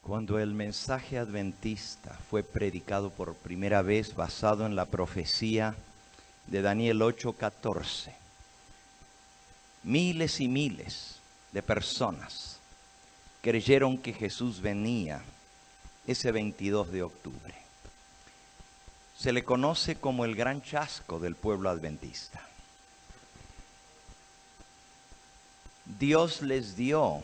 Cuando el mensaje adventista fue predicado por primera vez basado en la profecía de Daniel 8:14, miles y miles de personas creyeron que Jesús venía ese 22 de octubre. Se le conoce como el gran chasco del pueblo adventista. Dios les dio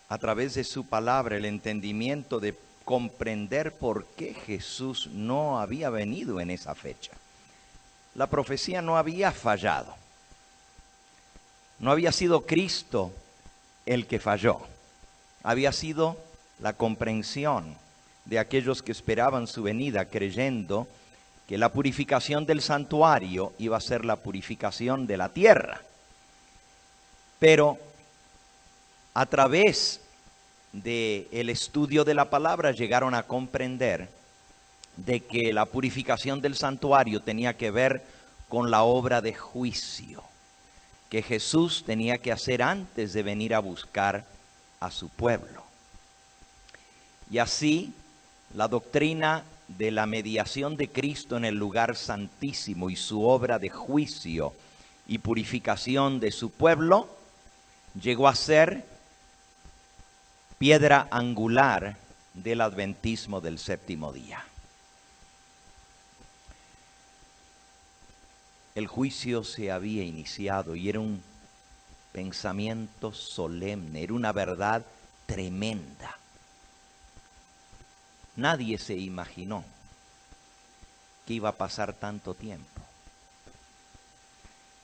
a través de su palabra el entendimiento de comprender por qué Jesús no había venido en esa fecha. La profecía no había fallado. No había sido Cristo el que falló. Había sido la comprensión de aquellos que esperaban su venida, creyendo que la purificación del santuario iba a ser la purificación de la tierra. Pero a través del estudio de la palabra llegaron a comprender de que la purificación del santuario tenía que ver con la obra de juicio que Jesús tenía que hacer antes de venir a buscar a su pueblo. Y así, la doctrina de la mediación de Cristo en el lugar santísimo y su obra de juicio y purificación de su pueblo llegó a ser piedra angular del adventismo del séptimo día. El juicio se había iniciado y era un pensamiento solemne, era una verdad tremenda. Nadie se imaginó que iba a pasar tanto tiempo.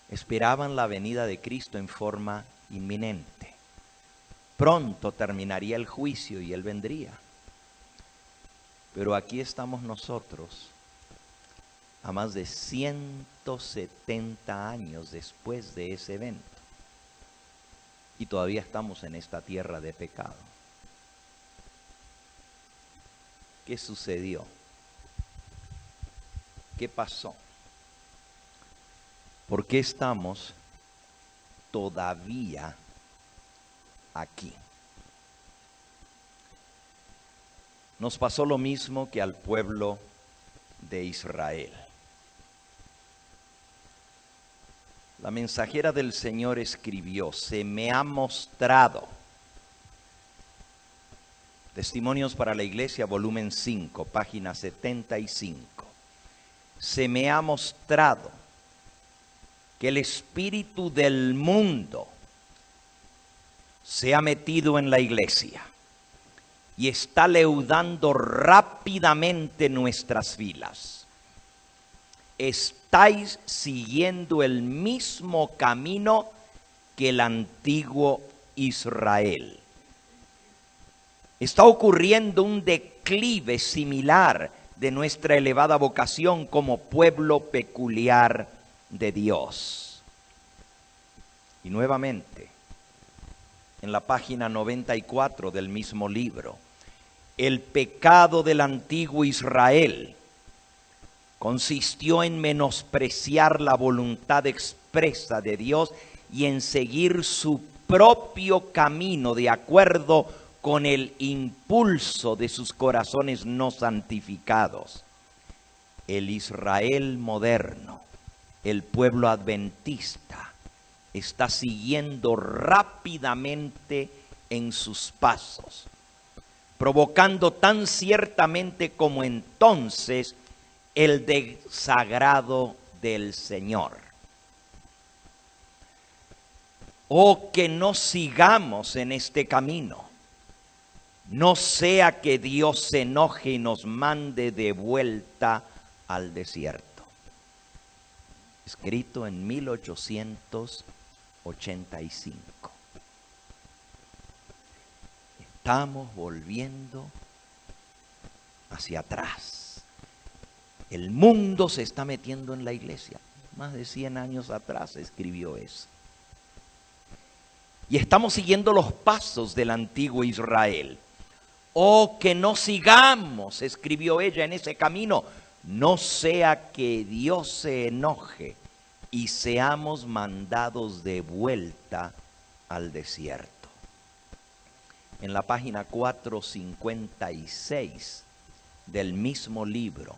Esperaban la venida de Cristo en forma inminente. Pronto terminaría el juicio y Él vendría. Pero aquí estamos nosotros, a más de 170 años después de ese evento. Y todavía estamos en esta tierra de pecado. ¿Qué sucedió? ¿Qué pasó? ¿Por qué estamos todavía aquí? Nos pasó lo mismo que al pueblo de Israel. La mensajera del Señor escribió: se me ha mostrado. Testimonios para la Iglesia, volumen 5, página 75. Se me ha mostrado que el espíritu del mundo se ha metido en la iglesia y está leudando rápidamente nuestras filas. Estáis siguiendo el mismo camino que el antiguo Israel. Está ocurriendo un declive similar de nuestra elevada vocación como pueblo peculiar de Dios. Y nuevamente, en la página 94 del mismo libro, el pecado del antiguo Israel consistió en menospreciar la voluntad expresa de Dios y en seguir su propio camino de acuerdo con el impulso de sus corazones no santificados. El Israel moderno, el pueblo adventista, está siguiendo rápidamente en sus pasos, provocando tan ciertamente como entonces el desagrado del Señor. Oh, que no sigamos en este camino, no sea que Dios se enoje y nos mande de vuelta al desierto. Escrito en 1885. Estamos volviendo hacia atrás. El mundo se está metiendo en la iglesia. Más de 100 años atrás escribió eso. Y estamos siguiendo los pasos del antiguo Israel. Oh, que no sigamos, escribió ella, en ese camino, no sea que Dios se enoje y seamos mandados de vuelta al desierto. en la página 456 del mismo libro,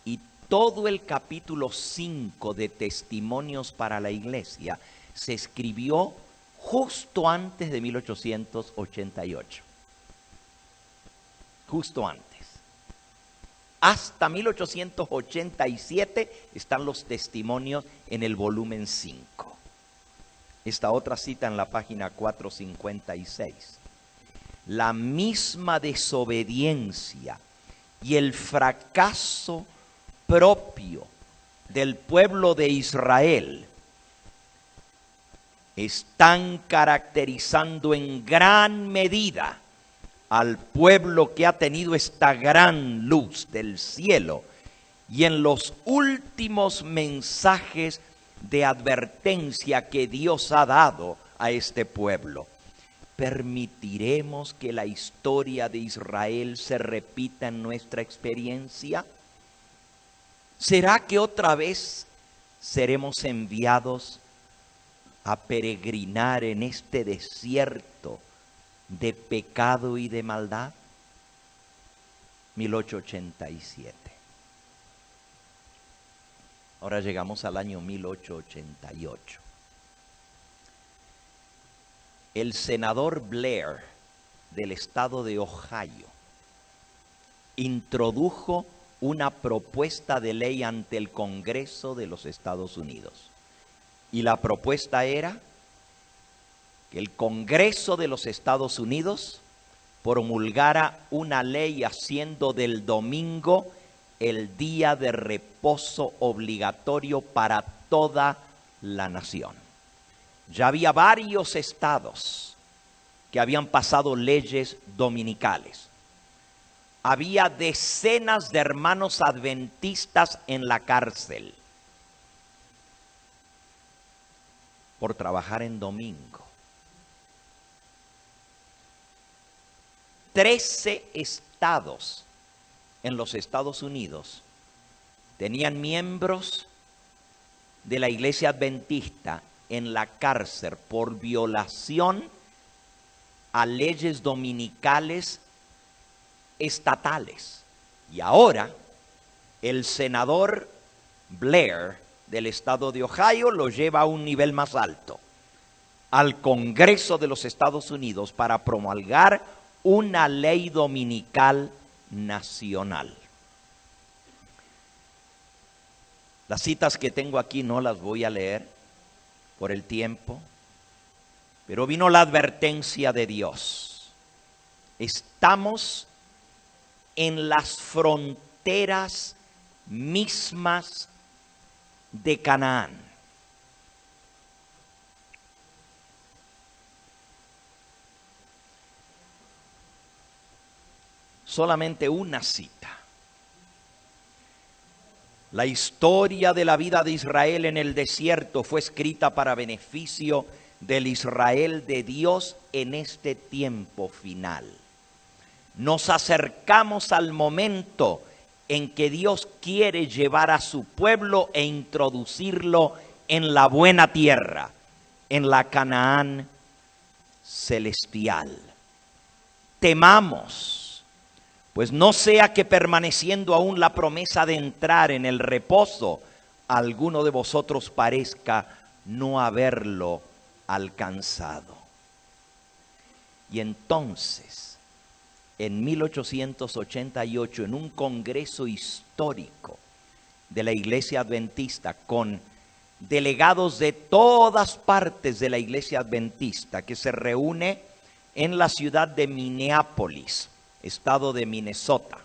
y todo el capítulo 5 de Testimonios para la Iglesia se escribió justo antes de 1888. Justo antes. Hasta 1887 están los testimonios en el volumen 5. Esta otra cita en la página 456. La misma desobediencia y el fracaso propio del pueblo de Israel están caracterizando en gran medida al pueblo que ha tenido esta gran luz del cielo, y en los últimos mensajes de advertencia que Dios ha dado a este pueblo. ¿Permitiremos que la historia de Israel se repita en nuestra experiencia? ¿Será que otra vez seremos enviados a peregrinar en este desierto de pecado y de maldad? 1887. Ahora llegamos al año 1888. El senador Blair del estado de Ohio introdujo una propuesta de ley ante el Congreso de los Estados Unidos. Y la propuesta era que el Congreso de los Estados Unidos promulgara una ley haciendo del domingo el día de reposo obligatorio para toda la nación. Ya había varios estados que habían pasado leyes dominicales. Había decenas de hermanos adventistas en la cárcel por trabajar en domingo. 13 estados en los Estados Unidos tenían miembros de la iglesia adventista en la cárcel por violación a leyes dominicales estatales. Y ahora el senador Blair del estado de Ohio lo lleva a un nivel más alto, al Congreso de los Estados Unidos, para promulgar una ley dominical nacional. Las citas que tengo aquí no las voy a leer por el tiempo, pero vino la advertencia de Dios. Estamos en las fronteras mismas de Canaán. Solamente una cita. La historia de la vida de Israel en el desierto fue escrita para beneficio del Israel de Dios en este tiempo final. Nos acercamos al momento en que Dios quiere llevar a su pueblo e introducirlo en la buena tierra, en la Canaán celestial. Temamos, pues no sea que permaneciendo aún la promesa de entrar en el reposo, alguno de vosotros parezca no haberlo alcanzado. Y entonces, en 1888, en un congreso histórico de la Iglesia Adventista, con delegados de todas partes de la Iglesia Adventista, que se reúne en la ciudad de Minneapolis, estado de Minnesota.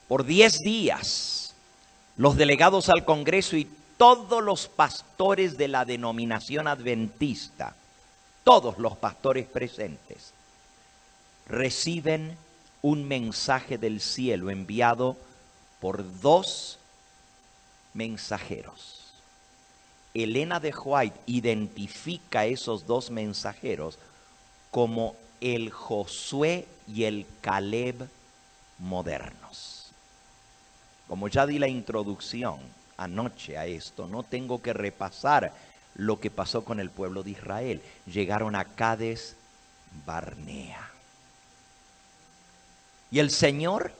Por 10 días, los delegados al Congreso y todos los pastores de la denominación adventista, todos los pastores presentes, reciben un mensaje del cielo enviado por 2 mensajeros. Elena de White identifica a esos 2 mensajeros como el Josué y el Caleb modernos. Como ya di la introducción anoche a esto, no tengo que repasar lo que pasó con el pueblo de Israel. Llegaron a Cades Barnea. Y el Señor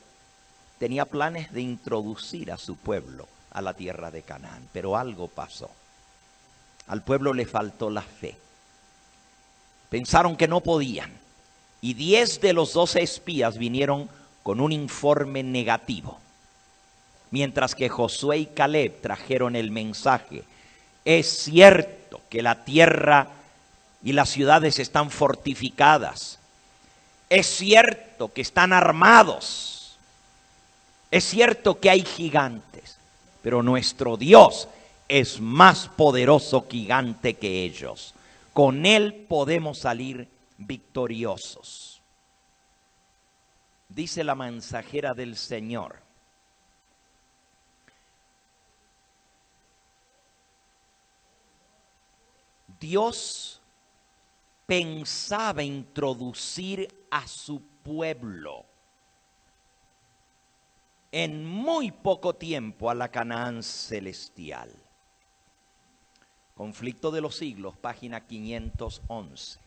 tenía planes de introducir a su pueblo a la tierra de Canaán, pero algo pasó. Al pueblo le faltó la fe. Pensaron que no podían. Y 10 de los 12 espías vinieron con un informe negativo. Mientras que Josué y Caleb trajeron el mensaje. Es cierto que la tierra y las ciudades están fortificadas. Es cierto que están armados. Es cierto que hay gigantes. Pero nuestro Dios es más poderoso gigante que ellos. Con Él podemos salir victoriosos. Dice la mensajera del Señor: Dios pensaba introducir a su pueblo en muy poco tiempo a la Canaán celestial. Conflicto de los siglos, página 511.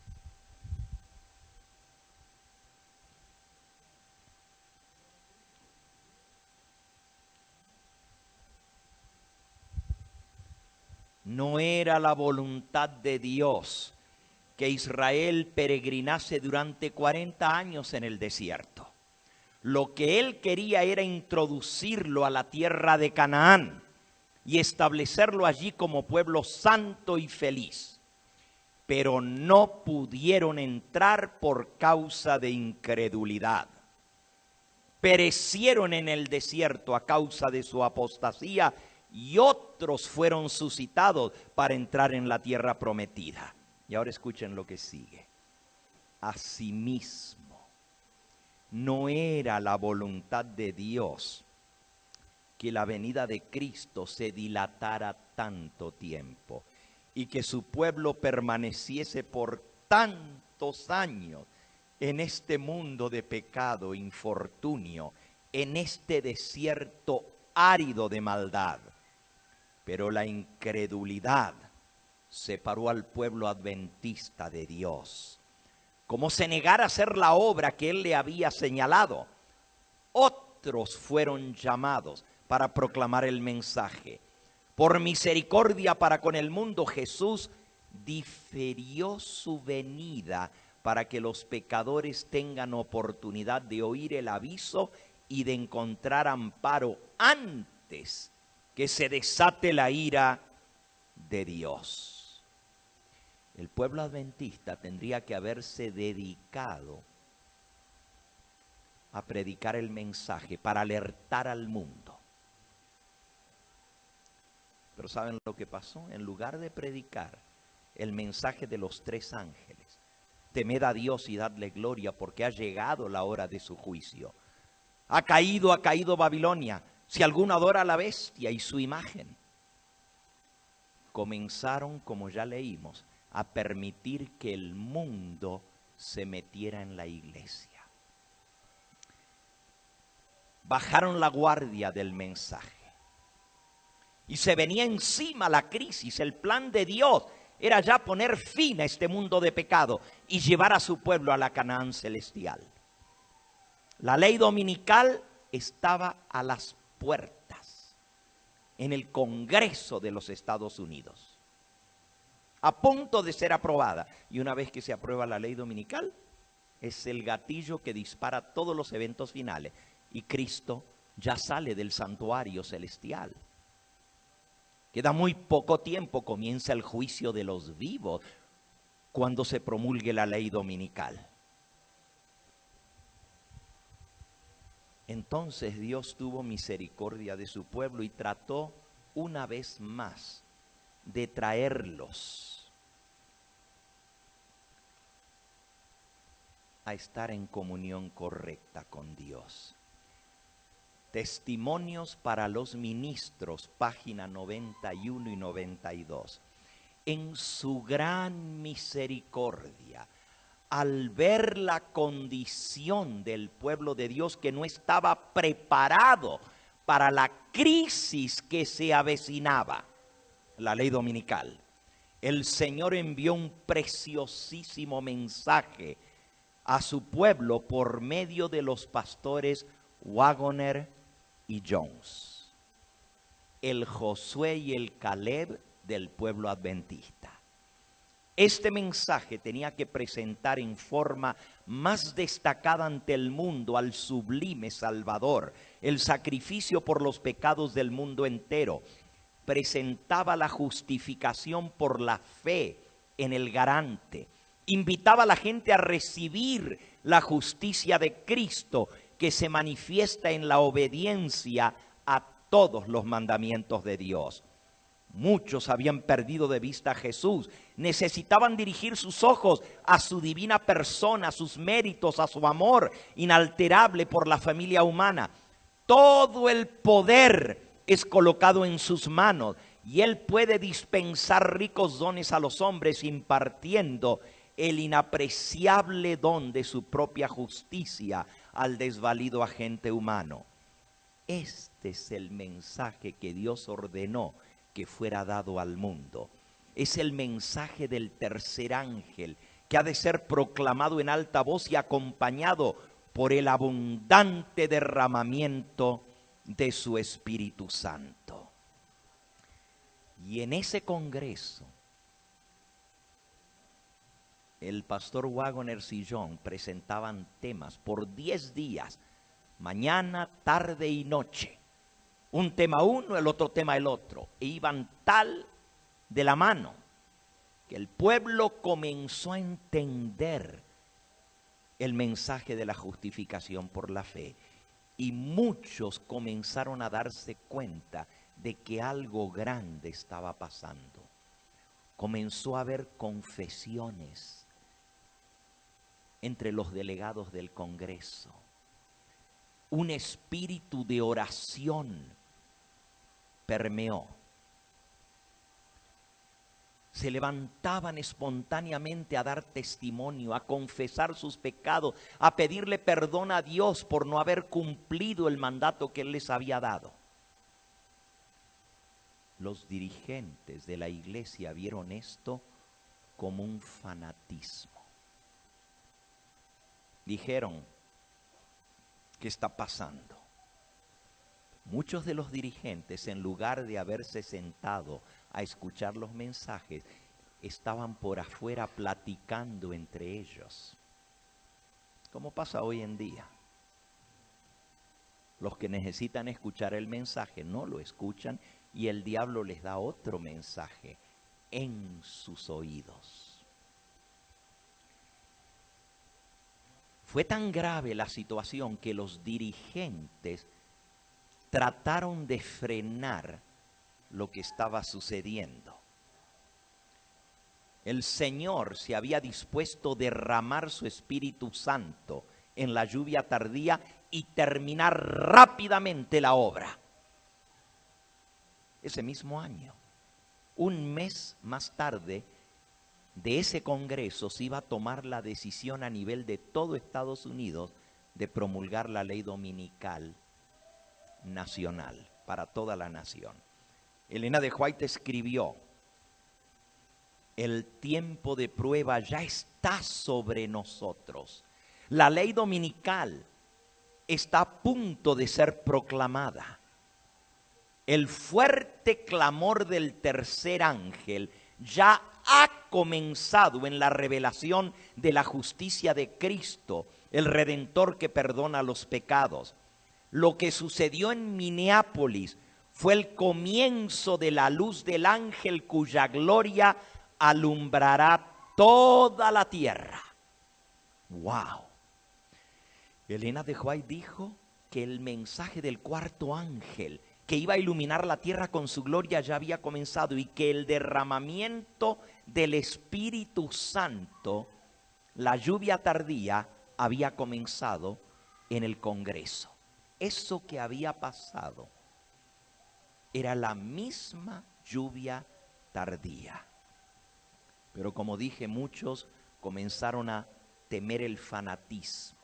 No era la voluntad de Dios que Israel peregrinase durante 40 años en el desierto. Lo que Él quería era introducirlo a la tierra de Canaán y establecerlo allí como pueblo santo y feliz. Pero no pudieron entrar por causa de incredulidad. Perecieron en el desierto a causa de su apostasía y otros fueron suscitados para entrar en la tierra prometida. Y ahora escuchen lo que sigue. Asimismo, no era la voluntad de Dios que la venida de Cristo se dilatara tanto tiempo y que su pueblo permaneciese por tantos años en este mundo de pecado, infortunio, en este desierto árido de maldad. Pero la incredulidad separó al pueblo adventista de Dios. Como se negara a hacer la obra que Él le había señalado, otros fueron llamados para proclamar el mensaje. Por misericordia para con el mundo, Jesús diferió su venida para que los pecadores tengan oportunidad de oír el aviso y de encontrar amparo antes que se desate la ira de Dios. El pueblo adventista tendría que haberse dedicado a predicar el mensaje para alertar al mundo. Pero ¿saben lo que pasó? En lugar de predicar el mensaje de los 3 ángeles, temed a Dios y dadle gloria porque ha llegado la hora de su juicio. Ha caído Babilonia. Si alguno adora a la bestia y su imagen. Comenzaron, como ya leímos, a permitir que el mundo se metiera en la iglesia. Bajaron la guardia del mensaje. Y se venía encima la crisis. El plan de Dios era ya poner fin a este mundo de pecado y llevar a su pueblo a la Canaán celestial. La ley dominical estaba a las puertas en el Congreso de los Estados Unidos, a punto de ser aprobada. Y una vez que se aprueba la ley dominical, es el gatillo que dispara todos los eventos finales. Y Cristo ya sale del santuario celestial. Queda muy poco tiempo, comienza el juicio de los vivos cuando se promulgue la ley dominical. Entonces Dios tuvo misericordia de su pueblo y trató una vez más de traerlos a estar en comunión correcta con Dios. Testimonios para los ministros, página 91 y 92. En su gran misericordia, al ver la condición del pueblo de Dios que no estaba preparado para la crisis que se avecinaba, la ley dominical, el Señor envió un preciosísimo mensaje a su pueblo por medio de los pastores Waggoner y Jones, el Josué y el Caleb del pueblo adventista. Este mensaje tenía que presentar en forma más destacada ante el mundo al sublime Salvador, el sacrificio por los pecados del mundo entero. Presentaba la justificación por la fe en el garante. Invitaba a la gente a recibir la justicia de Cristo, que se manifiesta en la obediencia a todos los mandamientos de Dios. Muchos habían perdido de vista a Jesús. Necesitaban dirigir sus ojos a su divina persona, a sus méritos, a su amor inalterable por la familia humana. Todo el poder es colocado en sus manos y Él puede dispensar ricos dones a los hombres, impartiendo el inapreciable don de su propia justicia al desvalido agente humano. Este es el mensaje que Dios ordenó que fuera dado al mundo. Es el mensaje del tercer ángel, que ha de ser proclamado en alta voz y acompañado por el abundante derramamiento de su Espíritu Santo. Y en ese congreso, el pastor Waggoner y John presentaban temas por 10 días, mañana, tarde y noche. Un tema uno, el otro tema el otro. E iban tal de la mano que el pueblo comenzó a entender el mensaje de la justificación por la fe. Y muchos comenzaron a darse cuenta de que algo grande estaba pasando. Comenzó a haber confesiones entre los delegados del Congreso. Un espíritu de oración permeó. Se levantaban espontáneamente a dar testimonio, a confesar sus pecados, a pedirle perdón a Dios por no haber cumplido el mandato que Él les había dado. Los dirigentes de la iglesia vieron esto como un fanatismo. Dijeron, ¿qué está pasando? Muchos de los dirigentes, en lugar de haberse sentado a escuchar los mensajes, estaban por afuera platicando entre ellos. ¿Cómo pasa hoy en día? Los que necesitan escuchar el mensaje no lo escuchan y el diablo les da otro mensaje en sus oídos. Fue tan grave la situación que los dirigentes trataron de frenar lo que estaba sucediendo. El Señor se había dispuesto a derramar su Espíritu Santo en la lluvia tardía y terminar rápidamente la obra. Ese mismo año, un mes más tarde de ese congreso, se iba a tomar la decisión a nivel de todo Estados Unidos de promulgar la ley dominical nacional para toda la nación. Elena de White escribió: el tiempo de prueba ya está sobre nosotros. La ley dominical está a punto de ser proclamada. El fuerte clamor del tercer ángel ya ha comenzado en la revelación de la justicia de Cristo, el Redentor que perdona los pecados. Lo que sucedió en Minneapolis fue el comienzo de la luz del ángel cuya gloria alumbrará toda la tierra. ¡Wow! Elena de White dijo que el mensaje del cuarto ángel que iba a iluminar la tierra con su gloria ya había comenzado y que el derramamiento del Espíritu Santo, la lluvia tardía, había comenzado en el Congreso. Eso que había pasado era la misma lluvia tardía. Pero como dije, muchos comenzaron a temer el fanatismo.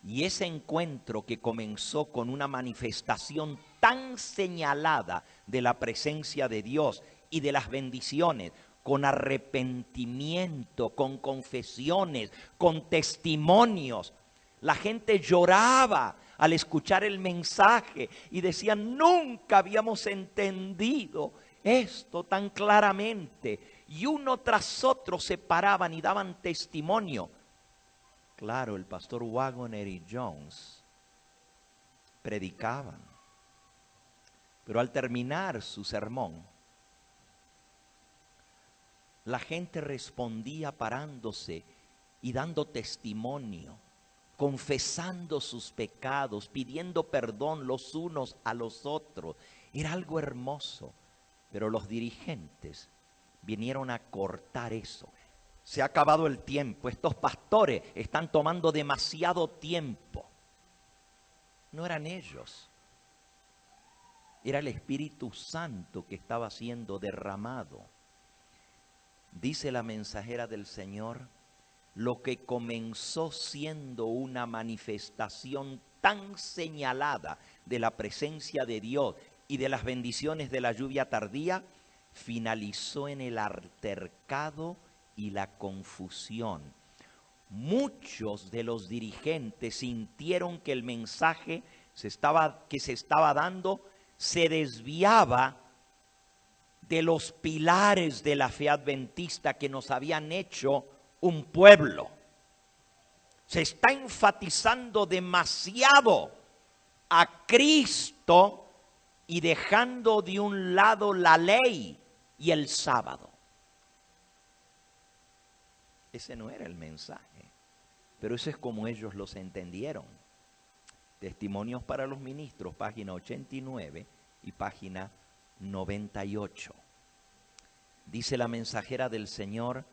Y ese encuentro que comenzó con una manifestación tan señalada de la presencia de Dios y de las bendiciones, con arrepentimiento, con confesiones, con testimonios. La gente lloraba al escuchar el mensaje y decían, nunca habíamos entendido esto tan claramente. Y uno tras otro se paraban y daban testimonio. Claro, el pastor Waggoner y Jones predicaban, pero al terminar su sermón, la gente respondía parándose y dando testimonio, confesando sus pecados, pidiendo perdón los unos a los otros. Era algo hermoso, pero los dirigentes vinieron a cortar eso. Se ha acabado el tiempo, estos pastores están tomando demasiado tiempo. No eran ellos, era el Espíritu Santo que estaba siendo derramado. Dice la mensajera del Señor, lo que comenzó siendo una manifestación tan señalada de la presencia de Dios y de las bendiciones de la lluvia tardía, finalizó en el altercado y la confusión. Muchos de los dirigentes sintieron que el mensaje que se estaba dando se desviaba de los pilares de la fe adventista que nos habían hecho un pueblo. Se está enfatizando demasiado a Cristo y dejando de un lado la ley y el sábado. Ese no era el mensaje, pero eso es como ellos los entendieron. Testimonios para los ministros, página 89 y página 98. Dice la mensajera del Señor,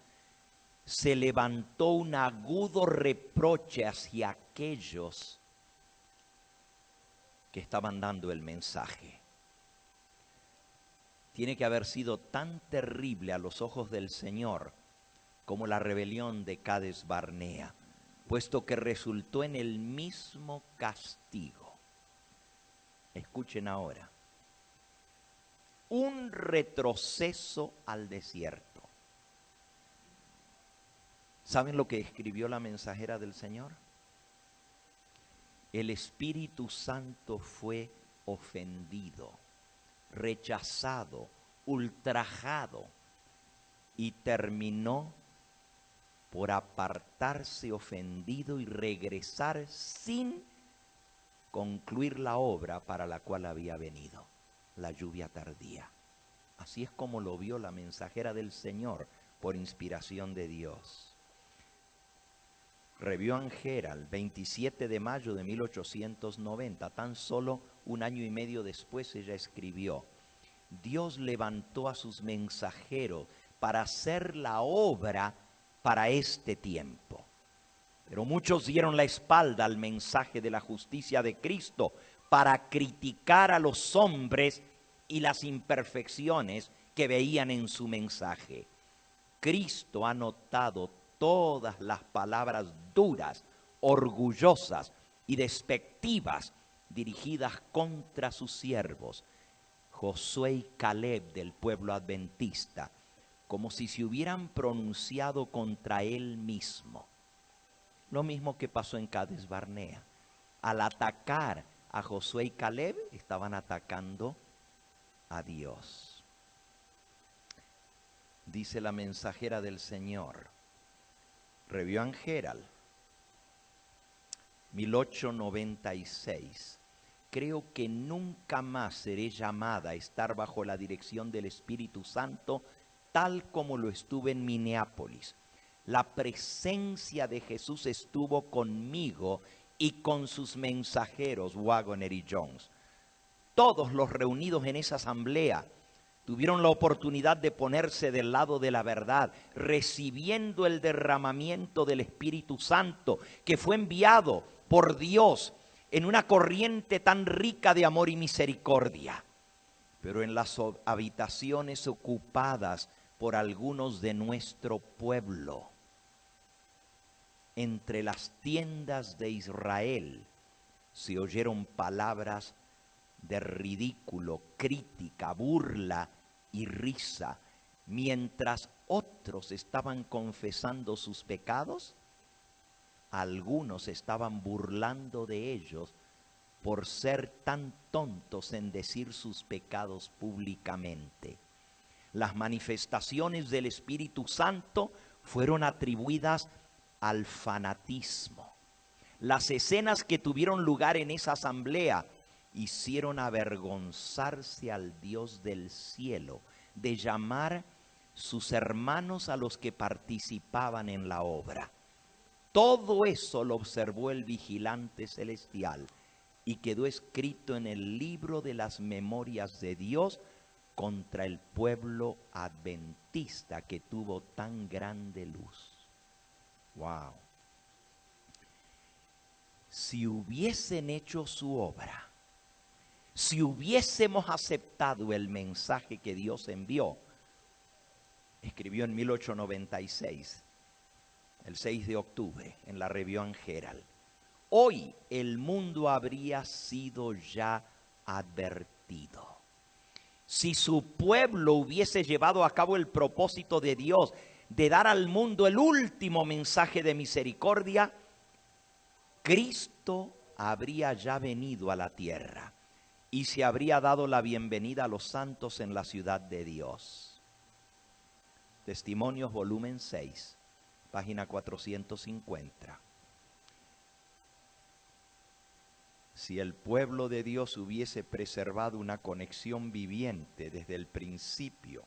se levantó un agudo reproche hacia aquellos que estaban dando el mensaje. Tiene que haber sido tan terrible a los ojos del Señor como la rebelión de Cades Barnea, puesto que resultó en el mismo castigo. Escuchen ahora. Un retroceso al desierto. ¿Saben lo que escribió la mensajera del Señor? El Espíritu Santo fue ofendido, rechazado, ultrajado y terminó por apartarse ofendido y regresar sin concluir la obra para la cual había venido, la lluvia tardía. Así es como lo vio la mensajera del Señor por inspiración de Dios. Review and Herald, 27 de mayo de 1890, tan solo un año y medio después ella escribió, Dios levantó a sus mensajeros para hacer la obra para este tiempo. Pero muchos dieron la espalda al mensaje de la justicia de Cristo para criticar a los hombres y las imperfecciones que veían en su mensaje. Cristo ha notado todas las palabras duras, orgullosas y despectivas dirigidas contra sus siervos, Josué y Caleb del pueblo adventista, como si se hubieran pronunciado contra él mismo. Lo mismo que pasó en Cades Barnea. Al atacar a Josué y Caleb, estaban atacando a Dios. Dice la mensajera del Señor, Review and Herald, 1896. Creo que nunca más seré llamada a estar bajo la dirección del Espíritu Santo tal como lo estuve en Minneapolis. La presencia de Jesús estuvo conmigo y con sus mensajeros, Waggoner y Jones. Todos los reunidos en esa asamblea tuvieron la oportunidad de ponerse del lado de la verdad, recibiendo el derramamiento del Espíritu Santo que fue enviado por Dios en una corriente tan rica de amor y misericordia. Pero en las habitaciones ocupadas por algunos de nuestro pueblo, entre las tiendas de Israel, se oyeron palabras de ridículo, crítica, burla y risa, Mientras otros estaban confesando sus pecados, algunos estaban burlando de ellos por ser tan tontos en decir sus pecados públicamente. Las manifestaciones del Espíritu Santo fueron atribuidas al fanatismo. Las escenas que tuvieron lugar en esa asamblea hicieron avergonzarse al Dios del cielo de llamar sus hermanos a los que participaban en la obra. Todo eso lo observó el vigilante celestial y quedó escrito en el libro de las memorias de Dios contra el pueblo adventista que tuvo tan grande luz. Wow. Si hubiesen hecho su obra, si hubiésemos aceptado el mensaje que Dios envió, escribió en 1896, el 6 de octubre, en la Review and Herald, hoy el mundo habría sido ya advertido. Si su pueblo hubiese llevado a cabo el propósito de Dios de dar al mundo el último mensaje de misericordia, Cristo habría ya venido a la tierra y se habría dado la bienvenida a los santos en la ciudad de Dios. Testimonios, volumen 6, página 450. Si el pueblo de Dios hubiese preservado una conexión viviente desde el principio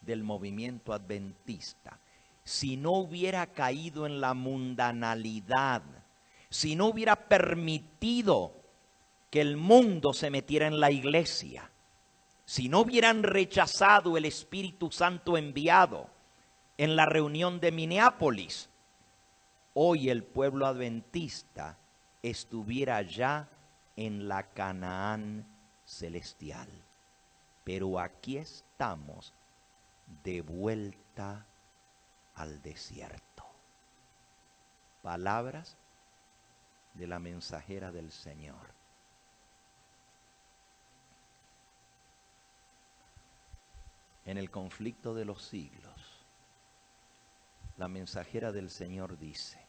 del movimiento adventista, si no hubiera caído en la mundanalidad, si no hubiera permitido que el mundo se metiera en la iglesia, si no hubieran rechazado el Espíritu Santo enviado en la reunión de Minneapolis, hoy el pueblo adventista estuviera ya en la Canaán celestial. Pero aquí estamos de vuelta al desierto. Palabras de la mensajera del Señor. En el conflicto de los siglos, la mensajera del Señor dice: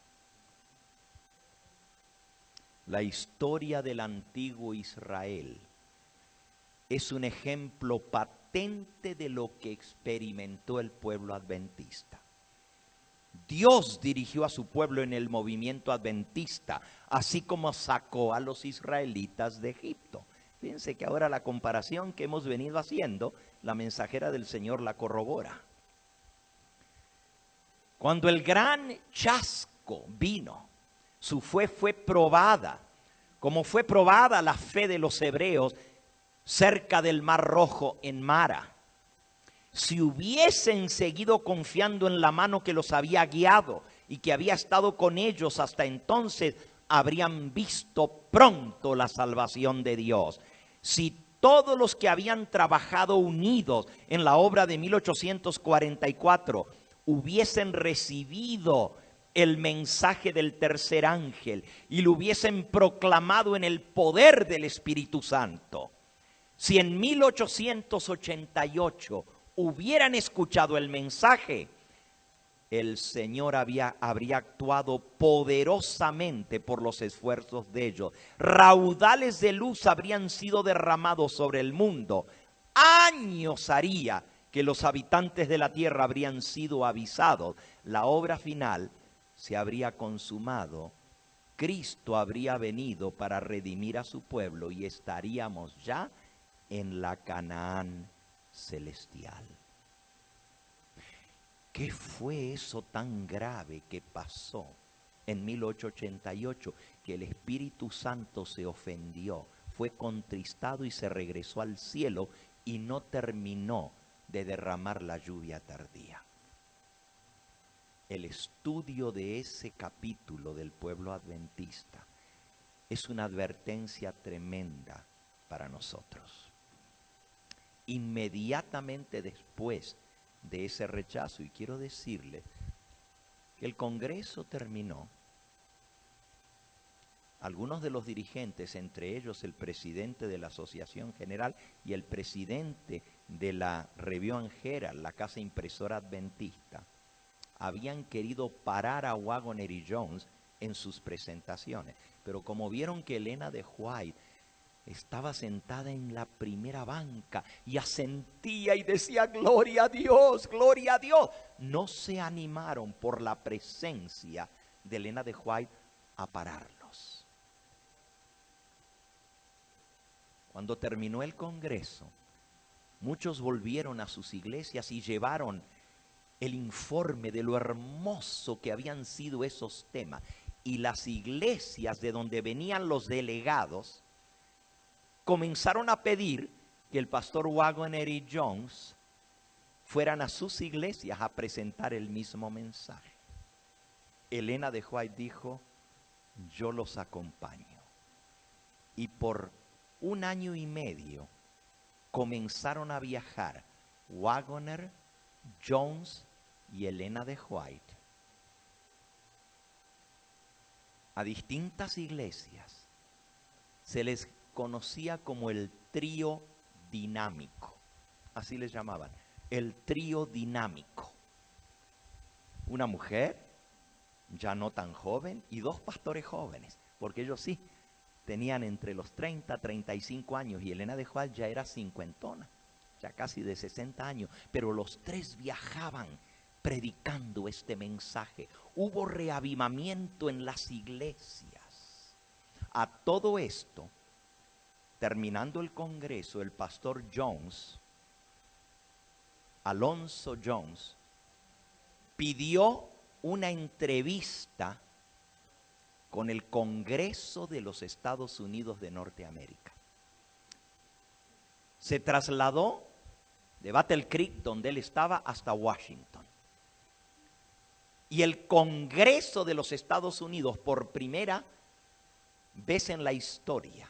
la historia del antiguo Israel es un ejemplo patente de lo que experimentó el pueblo adventista. Dios dirigió a su pueblo en el movimiento adventista, así como sacó a los israelitas de Egipto. Fíjense que ahora la comparación que hemos venido haciendo, la mensajera del Señor la corrobora. Cuando el gran chasco vino, su fe fue probada, como fue probada la fe de los hebreos cerca del Mar Rojo en Mara. Si hubiesen seguido confiando en la mano que los había guiado y que había estado con ellos hasta entonces, habrían visto pronto la salvación de Dios. Si todos los que habían trabajado unidos en la obra de 1844 hubiesen recibido el mensaje del tercer ángel y lo hubiesen proclamado en el poder del Espíritu Santo, si en 1888 hubieran escuchado el mensaje, el Señor habría actuado poderosamente por los esfuerzos de ellos. Raudales de luz habrían sido derramados sobre el mundo. Años haría que los habitantes de la tierra habrían sido avisados. La obra final se habría consumado. Cristo habría venido para redimir a su pueblo y estaríamos ya en la Canaán celestial. ¿Qué fue eso tan grave que pasó en 1888? Que el Espíritu Santo se ofendió, fue contristado y se regresó al cielo y no terminó de derramar la lluvia tardía. El estudio de ese capítulo del pueblo adventista es una advertencia tremenda para nosotros. Inmediatamente después de ese rechazo, y quiero decirle que el Congreso terminó algunos de los dirigentes, entre ellos el presidente de la Asociación General y el presidente de la Review and Herald, la casa impresora adventista, habían querido parar a Waggoner y Jones en sus presentaciones. Pero como vieron que Elena de White estaba sentada en la primera banca y asentía y decía gloria a Dios, gloria a Dios, no se animaron por la presencia de Elena de White a pararlos. Cuando terminó el Congreso, muchos volvieron a sus iglesias y llevaron el informe de lo hermoso que habían sido esos temas. Y las iglesias de donde venían los delegados comenzaron a pedir que el pastor Waggoner y Jones fueran a sus iglesias a presentar el mismo mensaje. Elena de White dijo, yo los acompaño. Y por 1 año y medio comenzaron a viajar Waggoner, Jones y Elena de White a distintas iglesias. Se les conocía como el trío dinámico, así les llamaban, el trío dinámico. Una mujer, ya no tan joven, y 2 pastores jóvenes, porque ellos sí, tenían entre los 30 y 35 años, y Elena de White ya era cincuentona, ya casi de 60 años, pero los 3 viajaban predicando este mensaje. Hubo reavivamiento en las iglesias. A todo esto, terminando el Congreso, el pastor Jones, Alonzo Jones, pidió una entrevista con el Congreso de los Estados Unidos de Norteamérica. Se trasladó de Battle Creek, donde él estaba, hasta Washington. Y el Congreso de los Estados Unidos, por primera vez en la historia,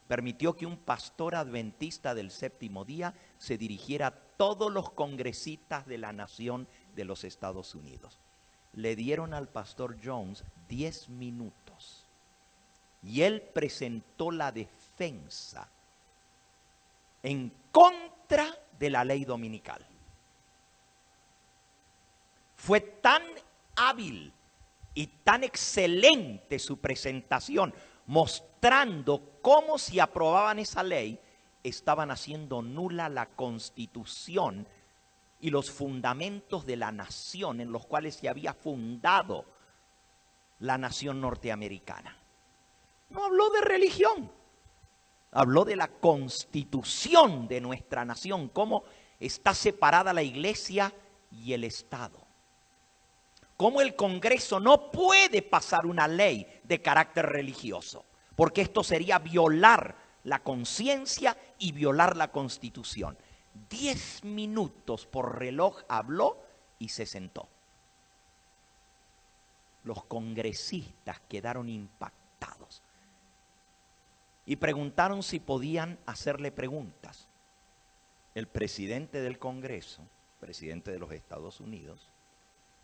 permitió que un pastor adventista del séptimo día se dirigiera a todos los congresistas de la nación de los Estados Unidos. Le dieron al pastor Jones 10 minutos y él presentó la defensa en contra de la ley dominical. Fue tan hábil y tan excelente su presentación, mostrando cómo si aprobaban esa ley, estaban haciendo nula la Constitución y los fundamentos de la nación en los cuales se había fundado la nación norteamericana. No habló de religión, habló de la Constitución de nuestra nación, cómo está separada la iglesia y el Estado. Cómo el Congreso no puede pasar una ley de carácter religioso, porque esto sería violar la conciencia y violar la Constitución. 10 minutos por reloj habló y se sentó. Los congresistas quedaron impactados y preguntaron si podían hacerle preguntas. El presidente del Congreso, presidente de los Estados Unidos,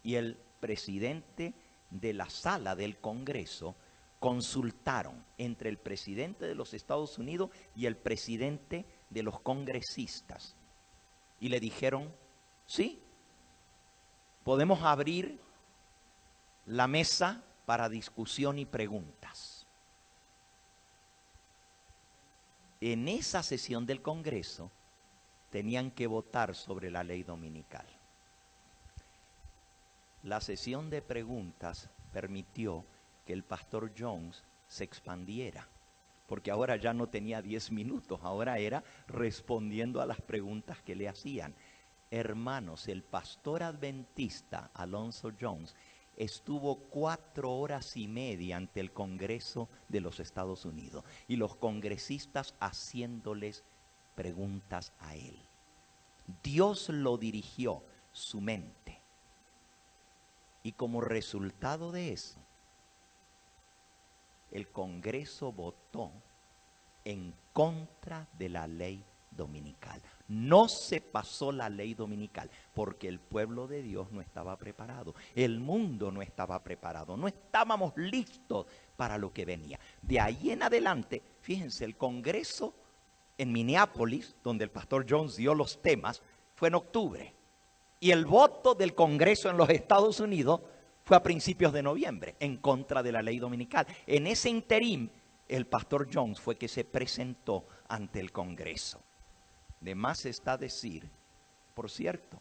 y el presidente de la sala del Congreso consultaron entre el presidente de los Estados Unidos y el presidente de los congresistas. Y le dijeron, sí, podemos abrir la mesa para discusión y preguntas. En esa sesión del Congreso tenían que votar sobre la ley dominical. La sesión de preguntas permitió que el pastor Jones se expandiera, porque ahora ya no tenía 10 minutos, ahora era respondiendo a las preguntas que le hacían. Hermanos, el pastor adventista Alonzo Jones estuvo 4 horas y media ante el Congreso de los Estados Unidos y los congresistas haciéndoles preguntas a él. Dios lo dirigió, su mente. Y como resultado de eso, el Congreso votó en contra de la ley dominical. No se pasó la ley dominical porque el pueblo de Dios no estaba preparado. El mundo no estaba preparado. No estábamos listos para lo que venía. De ahí en adelante, fíjense, el Congreso en Minneapolis, donde el pastor Jones dio los temas, fue en octubre. Y el voto del Congreso en los Estados Unidos fue a principios de noviembre, en contra de la ley dominical. En ese interín, el pastor Jones fue que se presentó ante el Congreso. De más está decir, por cierto,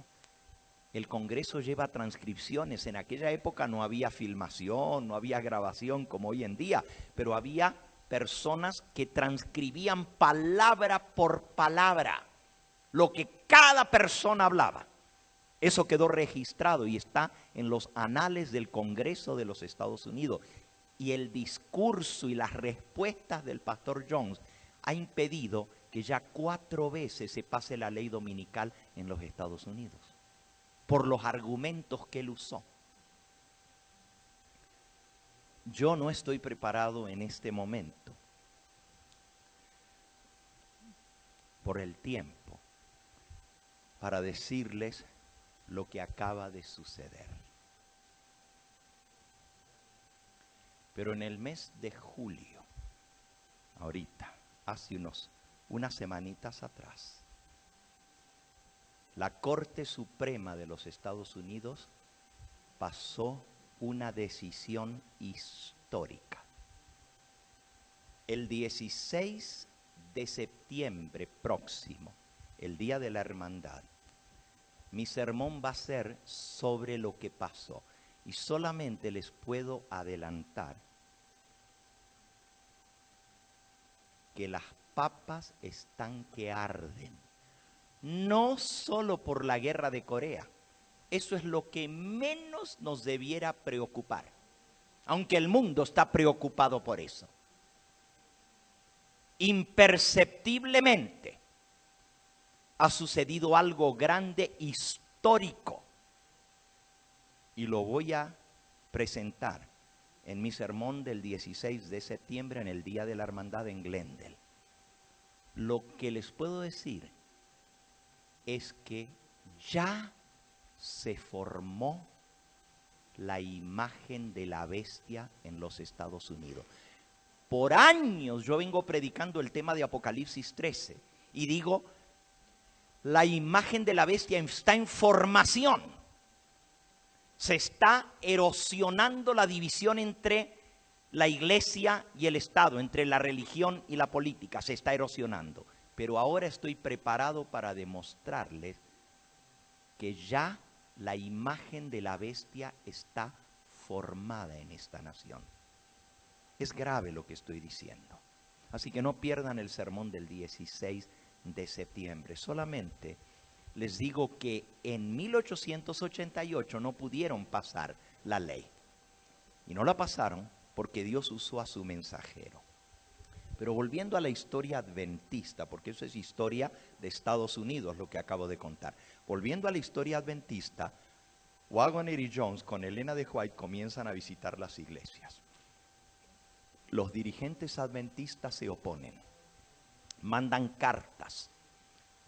el Congreso lleva transcripciones. En aquella época no había filmación, no había grabación como hoy en día, pero había personas que transcribían palabra por palabra lo que cada persona hablaba. Eso quedó registrado y está en los anales del Congreso de los Estados Unidos. Y el discurso y las respuestas del pastor Jones ha impedido que ya 4 veces se pase la ley dominical en los Estados Unidos, por los argumentos que él usó. Yo no estoy preparado en este momento, por el tiempo, para decirles lo que acaba de suceder. Pero en el mes de julio, ahorita, hace unas semanitas atrás, la Corte Suprema de los Estados Unidos pasó una decisión histórica. El 16 de septiembre próximo, el Día de la Hermandad, mi sermón va a ser sobre lo que pasó. Y solamente les puedo adelantar que las papas están que arden. No solo por la guerra de Corea. Eso es lo que menos nos debiera preocupar. Aunque el mundo está preocupado por eso. Imperceptiblemente ha sucedido algo grande, histórico. Y lo voy a presentar en mi sermón del 16 de septiembre en el Día de la Hermandad en Glendale. Lo que les puedo decir es que ya se formó la imagen de la bestia en los Estados Unidos. Por años yo vengo predicando el tema de Apocalipsis 13 y digo, la imagen de la bestia está en formación. Se está erosionando la división entre la iglesia y el Estado, entre la religión y la política. Se está erosionando. Pero ahora estoy preparado para demostrarles que ya la imagen de la bestia está formada en esta nación. Es grave lo que estoy diciendo. Así que no pierdan el sermón del 16 de septiembre. Solamente les digo que en 1888 no pudieron pasar la ley. Y no la pasaron porque Dios usó a su mensajero. Pero volviendo a la historia adventista, porque eso es historia de Estados Unidos lo que acabo de contar. Volviendo a la historia adventista, Waggoner y Jones con Elena de White comienzan a visitar las iglesias. Los dirigentes adventistas se oponen. Mandan cartas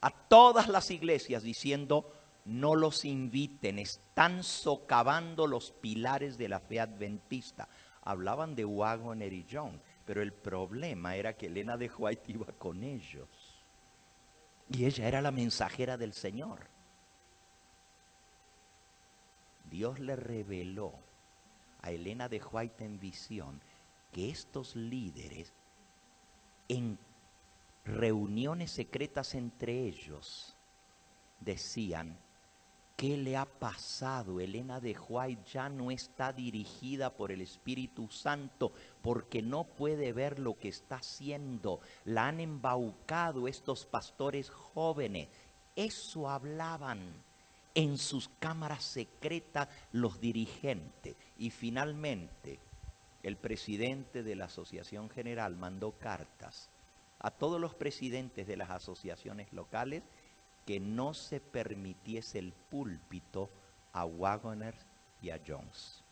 a todas las iglesias diciendo, no los inviten, están socavando los pilares de la fe adventista. Hablaban de Waggoner y Jones, pero el problema era que Elena de White iba con ellos. Y ella era la mensajera del Señor. Dios le reveló a Elena de White en visión que estos líderes, en reuniones secretas entre ellos, decían, ¿qué le ha pasado? Elena de White ya no está dirigida por el Espíritu Santo porque no puede ver lo que está haciendo. La han embaucado estos pastores jóvenes. Eso hablaban en sus cámaras secretas los dirigentes. Y finalmente, el presidente de la Asociación General mandó cartas a todos los presidentes de las asociaciones locales que no se permitiese el púlpito a Waggoner y a Jones.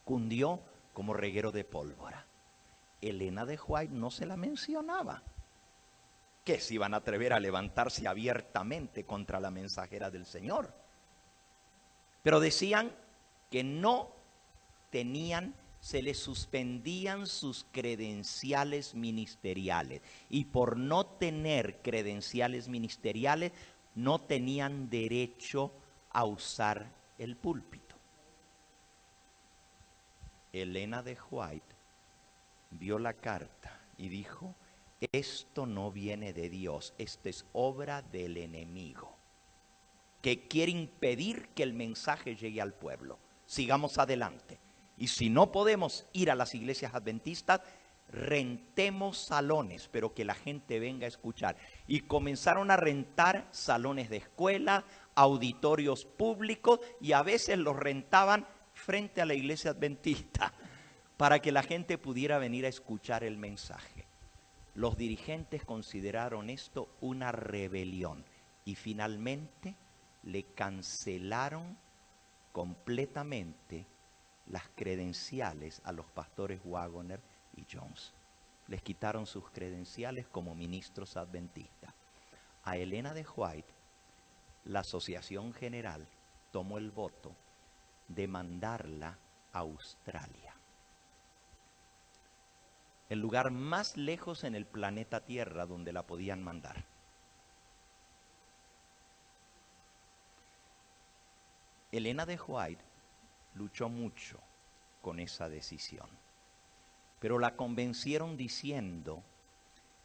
Cundió como reguero de pólvora. Elena de White no se la mencionaba. que se iban a atrever a levantarse abiertamente contra la mensajera del Señor. Pero decían que no tenían, se les suspendían sus credenciales ministeriales. Y por no tener credenciales ministeriales, no tenían derecho a usar el púlpito. Elena de White vio la carta y dijo: esto no viene de Dios, esta es obra del enemigo, que quiere impedir que el mensaje llegue al pueblo. Sigamos adelante. Y si no podemos ir a las iglesias adventistas, rentemos salones, pero que la gente venga a escuchar. Y comenzaron a rentar salones de escuela, auditorios públicos, y a veces los rentaban frente a la iglesia adventista para que la gente pudiera venir a escuchar el mensaje. Los dirigentes consideraron esto una rebelión y finalmente le cancelaron completamente las credenciales a los pastores Waggoner y Jones. Les quitaron sus credenciales como ministros adventistas. A Elena de White, la Asociación General tomó el voto de mandarla a Australia, el lugar más lejos en el planeta Tierra donde la podían mandar. Elena de White luchó mucho con esa decisión, pero la convencieron diciendo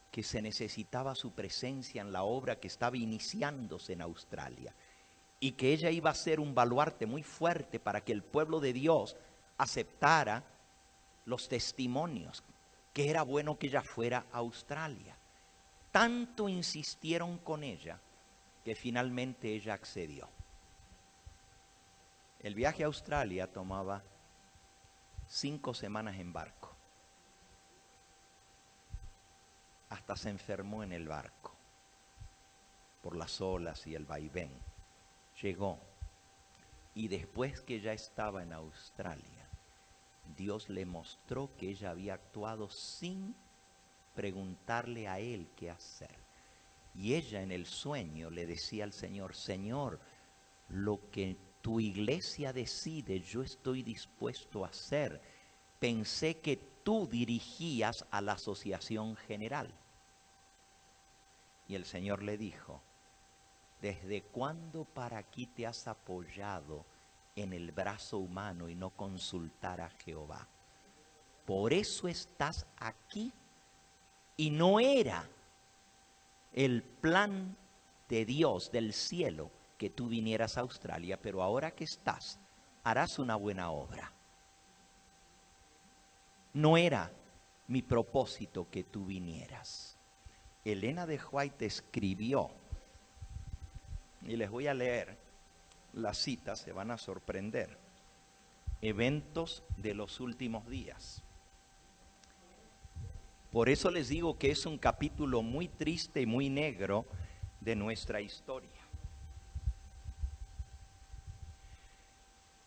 que se necesitaba su presencia en la obra que estaba iniciándose en Australia y que ella iba a ser un baluarte muy fuerte para que el pueblo de Dios aceptara los testimonios, que era bueno que ella fuera a Australia. Tanto insistieron con ella que finalmente ella accedió. El viaje a Australia tomaba 5 semanas en barco. Hasta se enfermó en el barco por las olas y el vaivén. Llegó, y después que ya estaba en Australia, Dios le mostró que ella había actuado sin preguntarle a él qué hacer. Y ella en el sueño le decía al Señor: Señor, lo que tu iglesia decide, yo estoy dispuesto a hacer. Pensé que tú dirigías a la Asociación General. Y el Señor le dijo: ¿desde cuándo para aquí te has apoyado en el brazo humano y no consultar a Jehová? Por eso estás aquí. Y no era el plan de Dios del cielo que tú vinieras a Australia, pero ahora que estás, harás una buena obra. No era mi propósito que tú vinieras. Elena de White escribió, y les voy a leer las citas, se van a sorprender. Eventos de los últimos días. Por eso les digo que es un capítulo muy triste y muy negro de nuestra historia.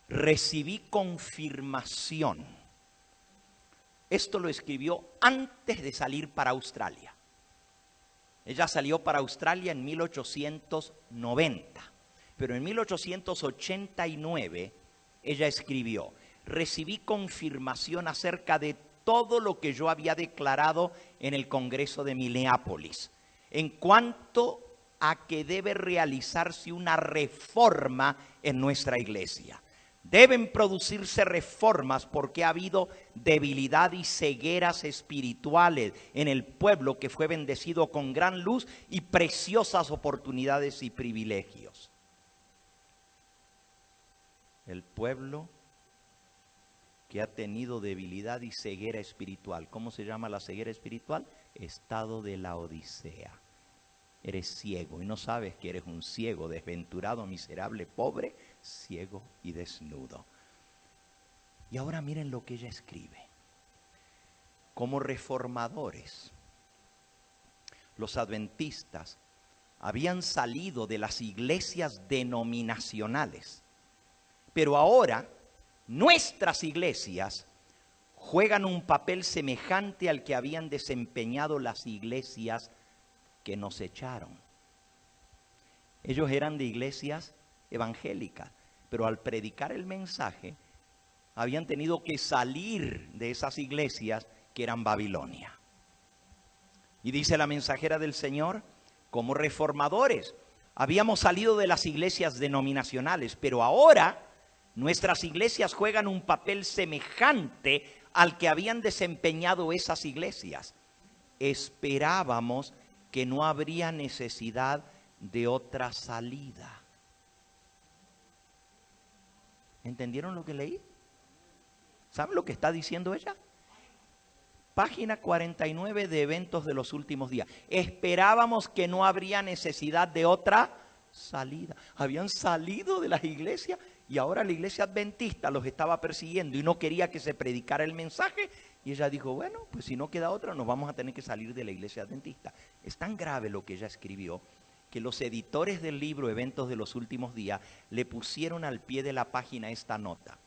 Recibí confirmación. Esto lo escribió antes de salir para Australia. Ella salió para Australia en 1890, pero en 1889 ella escribió: recibí confirmación acerca de todo lo que yo había declarado en el Congreso de Minneapolis, en cuanto a que debe realizarse una reforma en nuestra iglesia. Deben producirse reformas porque ha habido debilidad y cegueras espirituales en el pueblo que fue bendecido con gran luz y preciosas oportunidades y privilegios. El pueblo que ha tenido debilidad y ceguera espiritual. ¿Cómo se llama la ceguera espiritual? Estado de la Odisea. Eres ciego y no sabes que eres un ciego, desventurado, miserable, pobre, ciego y desnudo. Y ahora miren lo que ella escribe. Como reformadores, los adventistas habían salido de las iglesias denominacionales, pero ahora nuestras iglesias juegan un papel semejante al que habían desempeñado las iglesias que nos echaron. Ellos eran de iglesias evangélicas, pero al predicar el mensaje, habían tenido que salir de esas iglesias que eran Babilonia. Y dice la mensajera del Señor, como reformadores, habíamos salido de las iglesias denominacionales, pero ahora nuestras iglesias juegan un papel semejante al que habían desempeñado esas iglesias. Esperábamos que no habría necesidad de otra salida. ¿Entendieron lo que leí? ¿Saben lo que está diciendo ella? Página 49 de Eventos de los Últimos Días. Esperábamos que no habría necesidad de otra salida. Habían salido de las iglesias y ahora la iglesia adventista los estaba persiguiendo y no quería que se predicara el mensaje. Y ella dijo, bueno, pues si no queda otra, nos vamos a tener que salir de la iglesia adventista. Es tan grave lo que ella escribió que los editores del libro Eventos de los Últimos Días le pusieron al pie de la página esta nota.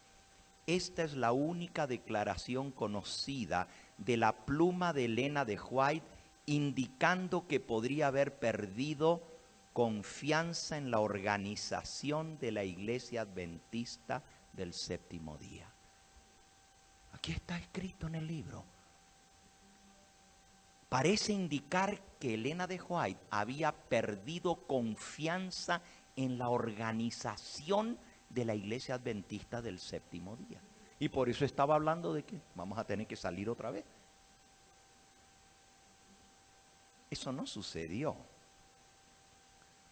Esta es la única declaración conocida de la pluma de Elena de White indicando que podría haber perdido confianza en la organización de la iglesia adventista del séptimo día. Aquí está escrito en el libro. Parece indicar que Elena de White había perdido confianza en la organización de la iglesia adventista del séptimo día. Y por eso estaba hablando de que vamos a tener que salir otra vez. Eso no sucedió.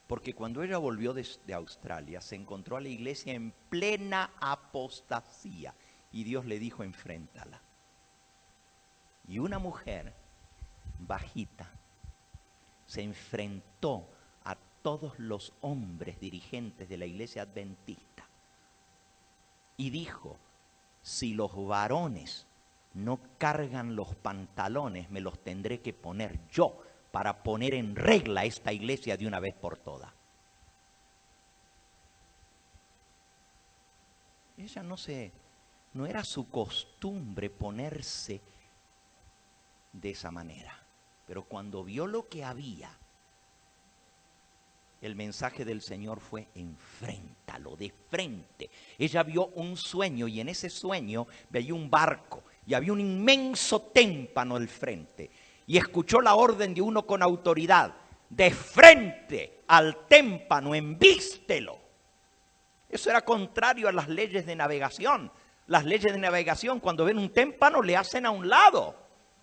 Porque cuando ella volvió desde Australia, se encontró a la iglesia en plena apostasía. Y Dios le dijo, enfréntala. Y una mujer bajita se enfrentó a todos los hombres dirigentes de la iglesia adventista. Y dijo, si los varones no cargan los pantalones, me los tendré que poner yo para poner en regla esta iglesia de una vez por todas. Ella no era su costumbre ponerse de esa manera. Pero cuando vio lo que había, el mensaje del Señor fue, enfréntalo de frente. Ella vio un sueño y en ese sueño veía un barco y había un inmenso témpano al frente. Y escuchó la orden de uno con autoridad, de frente al témpano, embístelo. Eso era contrario a las leyes de navegación. Las leyes de navegación, cuando ven un témpano, le hacen a un lado,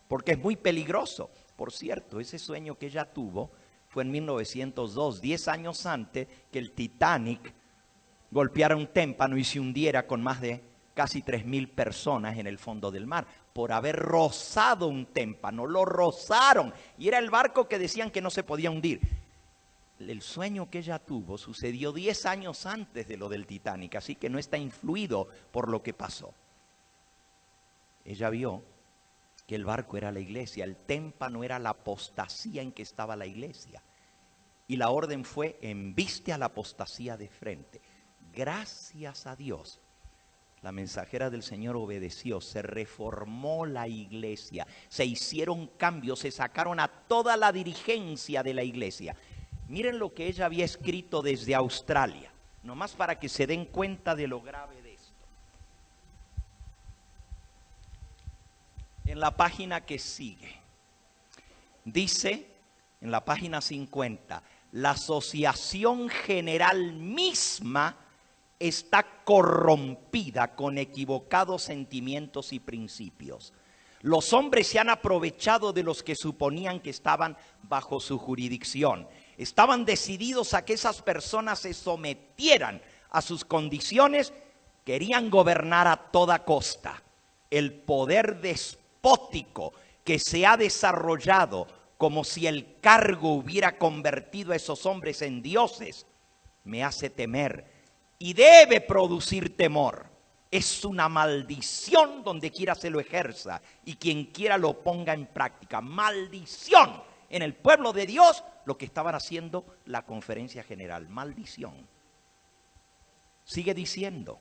porque es muy peligroso. Por cierto, ese sueño que ella tuvo fue en 1902, 10 años antes que el Titanic golpeara un témpano y se hundiera con más de casi 3.000 personas en el fondo del mar, por haber rozado un témpano. Lo rozaron y era el barco que decían que no se podía hundir. El sueño que ella tuvo sucedió 10 años antes de lo del Titanic, así que no está influido por lo que pasó. Ella vio que el barco era la iglesia, el témpano era la apostasía en que estaba la iglesia. Y la orden fue, embiste a la apostasía de frente. Gracias a Dios, la mensajera del Señor obedeció, se reformó la iglesia, se hicieron cambios, se sacaron a toda la dirigencia de la iglesia. Miren lo que ella había escrito desde Australia, nomás para que se den cuenta de lo grave de esto. En la página que sigue, dice, en la página 50, la Asociación General misma está corrompida con equivocados sentimientos y principios. Los hombres se han aprovechado de los que suponían que estaban bajo su jurisdicción. Estaban decididos a que esas personas se sometieran a sus condiciones, querían gobernar a toda costa. El poder despótico que se ha desarrollado como si el cargo hubiera convertido a esos hombres en dioses, me hace temer y debe producir temor. Es una maldición donde quiera se lo ejerza y quien quiera lo ponga en práctica. Maldición en el pueblo de Dios, lo que estaban haciendo la conferencia general. Maldición. Sigue diciendo,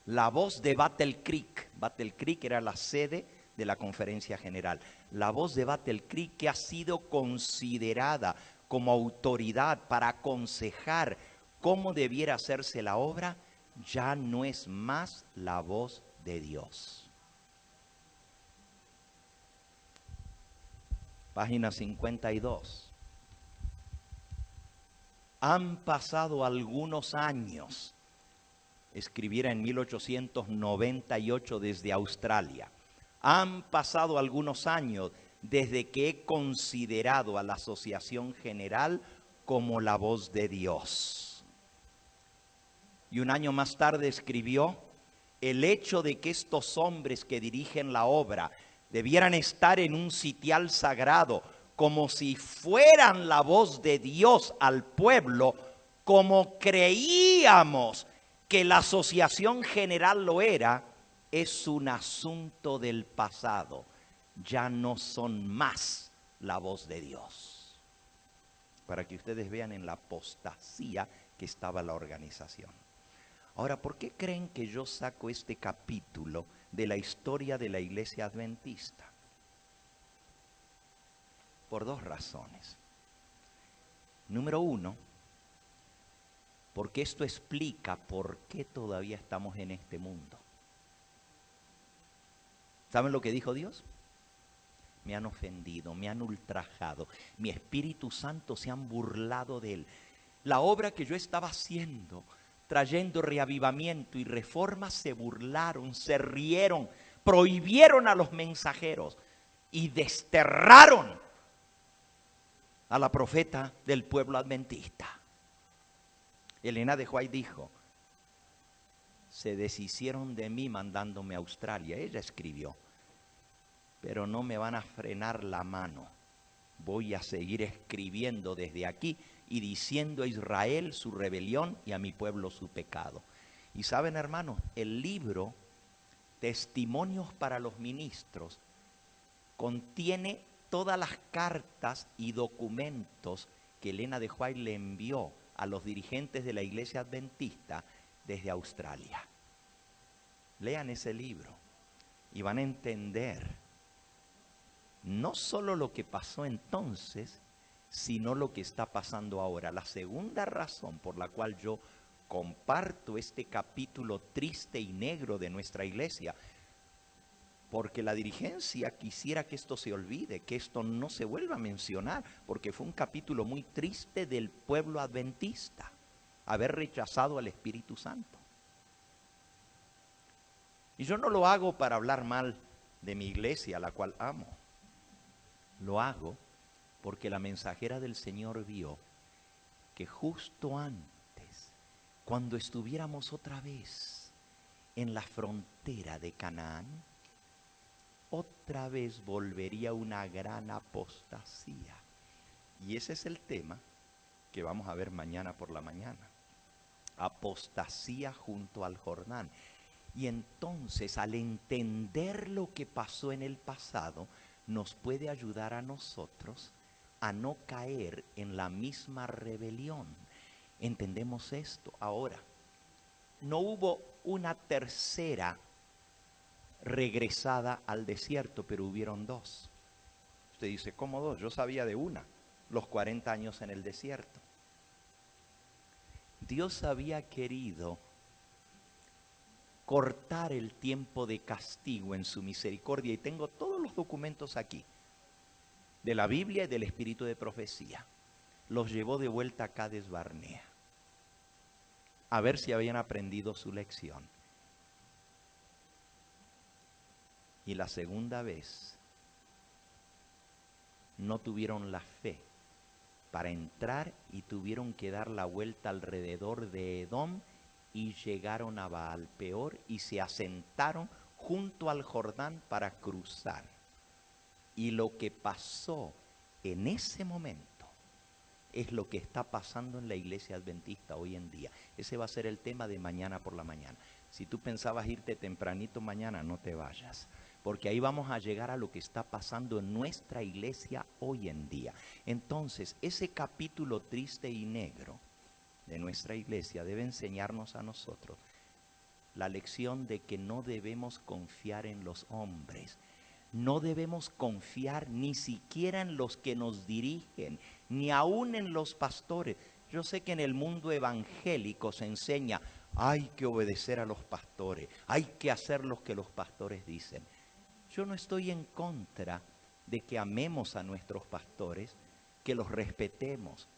la voz de Battle Creek. Battle Creek era la sede de la Conferencia General. La voz de Battle Creek, que ha sido considerada como autoridad para aconsejar cómo debiera hacerse la obra, ya no es más la voz de Dios. Página 52. Han pasado algunos años, escribiera en 1898 desde Australia. Han pasado algunos años desde que he considerado a la Asociación General como la voz de Dios. Y un año más tarde escribió: el hecho de que estos hombres que dirigen la obra debieran estar en un sitial sagrado como si fueran la voz de Dios al pueblo, como creíamos que la Asociación General lo era, es un asunto del pasado. Ya no son más la voz de Dios. Para que ustedes vean en la apostasía que estaba la organización. Ahora, ¿por qué creen que yo saco este capítulo de la historia de la Iglesia Adventista? Por dos razones. Número uno, porque esto explica por qué todavía estamos en este mundo. ¿Saben lo que dijo Dios? Me han ofendido, me han ultrajado, mi Espíritu Santo se han burlado de él. La obra que yo estaba haciendo, trayendo reavivamiento y reforma, se burlaron, se rieron, prohibieron a los mensajeros y desterraron a la profeta del pueblo adventista. Elena de White dijo: se deshicieron de mí mandándome a Australia. Ella escribió: pero no me van a frenar la mano. Voy a seguir escribiendo desde aquí y diciendo a Israel su rebelión y a mi pueblo su pecado. Y saben, hermanos, el libro Testimonios para los Ministros contiene todas las cartas y documentos que Elena de White le envió a los dirigentes de la Iglesia Adventista desde Australia. Lean ese libro y van a entender no solo lo que pasó entonces, sino lo que está pasando ahora. La segunda razón por la cual yo comparto este capítulo triste y negro de nuestra iglesia, porque la dirigencia quisiera que esto se olvide, que esto no se vuelva a mencionar, porque fue un capítulo muy triste del pueblo adventista, haber rechazado al Espíritu Santo. Y yo no lo hago para hablar mal de mi iglesia, a la cual amo. Lo hago porque la mensajera del Señor vio que justo antes, cuando estuviéramos otra vez en la frontera de Canaán, otra vez volvería una gran apostasía. Y ese es el tema que vamos a ver mañana por la mañana. Apostasía junto al Jordán. Y entonces, al entender lo que pasó en el pasado, nos puede ayudar a nosotros a no caer en la misma rebelión. ¿Entendemos esto? Ahora, no hubo una tercera regresada al desierto, pero hubieron dos. Usted dice, ¿cómo dos? Yo sabía de una, los 40 años en el desierto. Dios había querido cortar el tiempo de castigo en su misericordia, y tengo todos los documentos aquí, de la Biblia y del Espíritu de Profecía. Los llevó de vuelta a Cades Barnea, a ver si habían aprendido su lección. Y la segunda vez, no tuvieron la fe para entrar y tuvieron que dar la vuelta alrededor de Edom y llegaron a Baal Peor y se asentaron junto al Jordán para cruzar. Y lo que pasó en ese momento es lo que está pasando en la iglesia adventista hoy en día. Ese va a ser el tema de mañana por la mañana. Si tú pensabas irte tempranito mañana, no te vayas, porque ahí vamos a llegar a lo que está pasando en nuestra iglesia hoy en día. Entonces, ese capítulo triste y negro de nuestra iglesia debe enseñarnos a nosotros la lección de que no debemos confiar en los hombres. No debemos confiar ni siquiera en los que nos dirigen, ni aún en los pastores. Yo sé que en el mundo evangélico se enseña, hay que obedecer a los pastores, hay que hacer lo que los pastores dicen. Yo no estoy en contra de que amemos a nuestros pastores, que los respetemos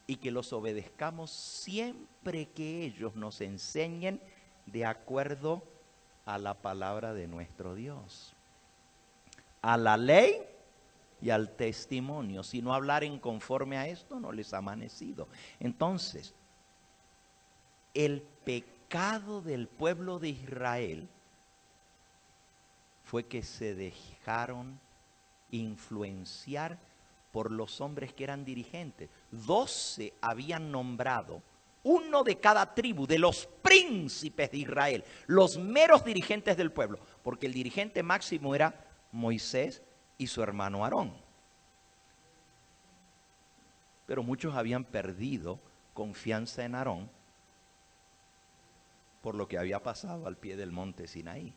y que los obedezcamos siempre que ellos nos enseñen de acuerdo a la palabra de nuestro Dios, a la ley y al testimonio. Si no hablaren conforme a esto, no les ha amanecido. Entonces, el pecado del pueblo de Israel fue que se dejaron influenciar por los hombres que eran dirigentes. 12 habían nombrado, uno de cada tribu, de los príncipes de Israel, los meros dirigentes del pueblo, porque el dirigente máximo era Moisés y su hermano Aarón. Pero muchos habían perdido confianza en Aarón por lo que había pasado al pie del monte Sinaí.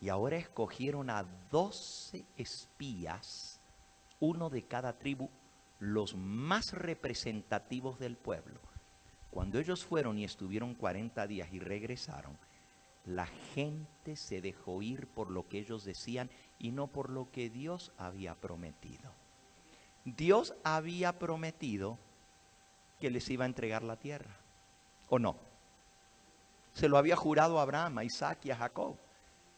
Y ahora escogieron a 12 espías, uno de cada tribu, los más representativos del pueblo. Cuando ellos fueron y estuvieron 40 días y regresaron, la gente se dejó ir por lo que ellos decían y no por lo que Dios había prometido. Dios había prometido que les iba a entregar la tierra, ¿o no? Se lo había jurado a Abraham, a Isaac y a Jacob.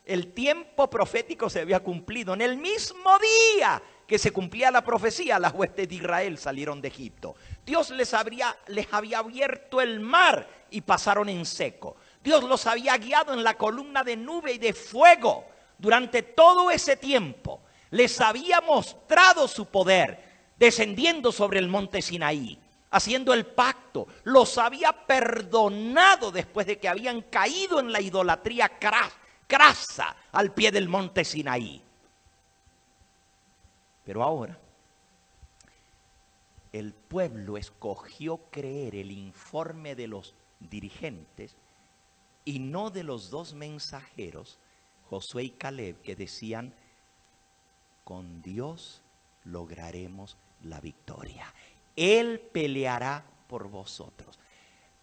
El tiempo profético se había cumplido. En el mismo día que se cumplía la profecía, las huestes de Israel salieron de Egipto. Dios les había abierto el mar y pasaron en seco. Dios los había guiado en la columna de nube y de fuego durante todo ese tiempo. Les había mostrado su poder descendiendo sobre el monte Sinaí, haciendo el pacto. Los había perdonado después de que habían caído en la idolatría crasa al pie del monte Sinaí. Pero ahora el pueblo escogió creer el informe de los dirigentes y no de los dos mensajeros, Josué y Caleb, que decían, con Dios lograremos la victoria. Él peleará por vosotros.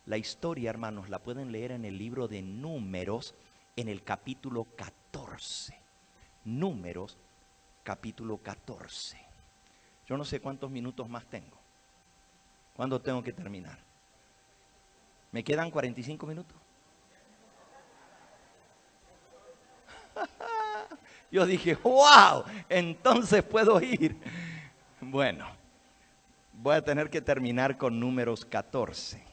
La historia, hermanos, la pueden leer en el libro de Números, en el capítulo 14. Números, capítulo 14. Yo no sé cuántos minutos más tengo. ¿Cuándo tengo que terminar? ¿Me quedan 45 minutos? Yo dije, wow, entonces puedo ir. Bueno, voy a tener que terminar con Números 14.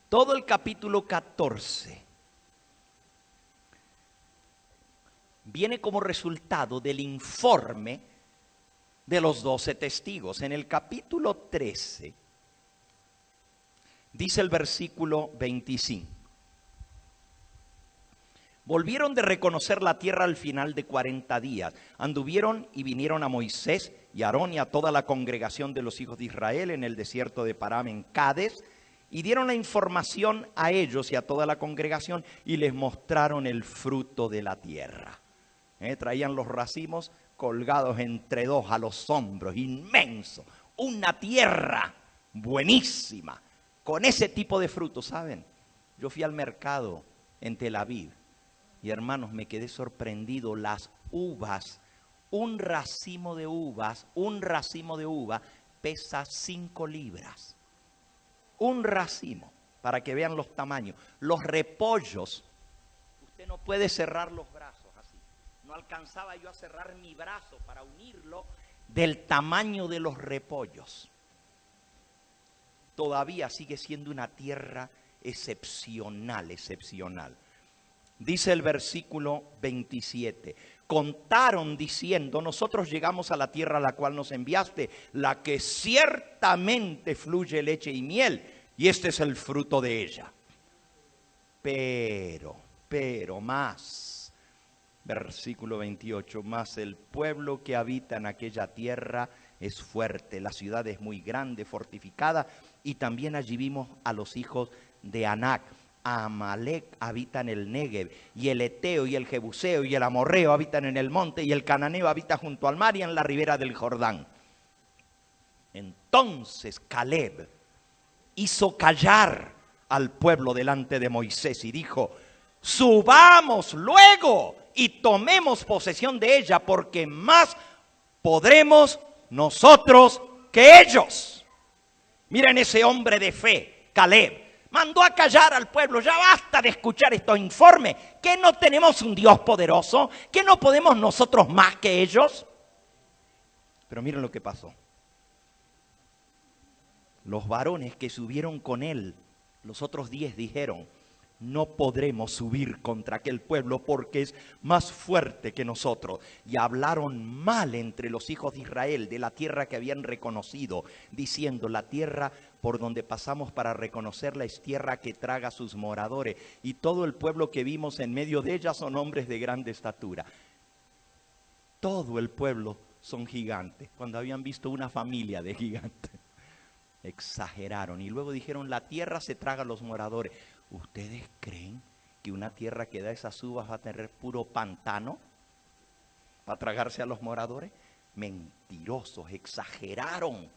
Todo el capítulo 14 viene como resultado del informe de los 12 testigos. En el capítulo 13 dice el versículo 25. Volvieron de reconocer la tierra al final de 40 días. Anduvieron y vinieron a Moisés y a Aarón y a toda la congregación de los hijos de Israel en el desierto de Param en Cades, y dieron la información a ellos y a toda la congregación y les mostraron el fruto de la tierra. Traían los racimos colgados entre dos a los hombros, inmenso, una tierra buenísima, con ese tipo de frutos. ¿Saben? Yo fui al mercado en Tel Aviv y, hermanos, me quedé sorprendido. Las uvas, un racimo de uva pesa 5 libras. Un racimo, para que vean los tamaños. Los repollos, usted no puede cerrar los brazos así. No alcanzaba yo a cerrar mi brazo para unirlo del tamaño de los repollos. Todavía sigue siendo una tierra excepcional, excepcional. Dice el versículo 27, contaron diciendo, nosotros llegamos a la tierra a la cual nos enviaste, la que ciertamente fluye leche y miel, y este es el fruto de ella. Pero más, versículo 28, más el pueblo que habita en aquella tierra es fuerte, la ciudad es muy grande, fortificada, y también allí vimos a los hijos de Anac. Amalek habita en el Negev, y el Eteo, y el Jebuseo, y el Amorreo habitan en el monte, y el Cananeo habita junto al mar y en la ribera del Jordán. Entonces Caleb hizo callar al pueblo delante de Moisés y dijo: subamos luego y tomemos posesión de ella, porque más podremos nosotros que ellos. Miren ese hombre de fe, Caleb. Mandó a callar al pueblo. Ya basta de escuchar estos informes. ¿Que no tenemos un Dios poderoso? ¿Que no podemos nosotros más que ellos? Pero miren lo que pasó. Los varones que subieron con él, los otros 10 dijeron: no podremos subir contra aquel pueblo porque es más fuerte que nosotros. Y hablaron mal entre los hijos de Israel de la tierra que habían reconocido, diciendo: la tierra por donde pasamos para reconocerla es tierra que traga a sus moradores, y todo el pueblo que vimos en medio de ella son hombres de grande estatura. Todo el pueblo son gigantes, cuando habían visto una familia de gigantes. Exageraron y luego dijeron: la tierra se traga a los moradores. ¿Ustedes creen que una tierra que da esas uvas va a tener puro pantano para tragarse a los moradores? Mentirosos, exageraron.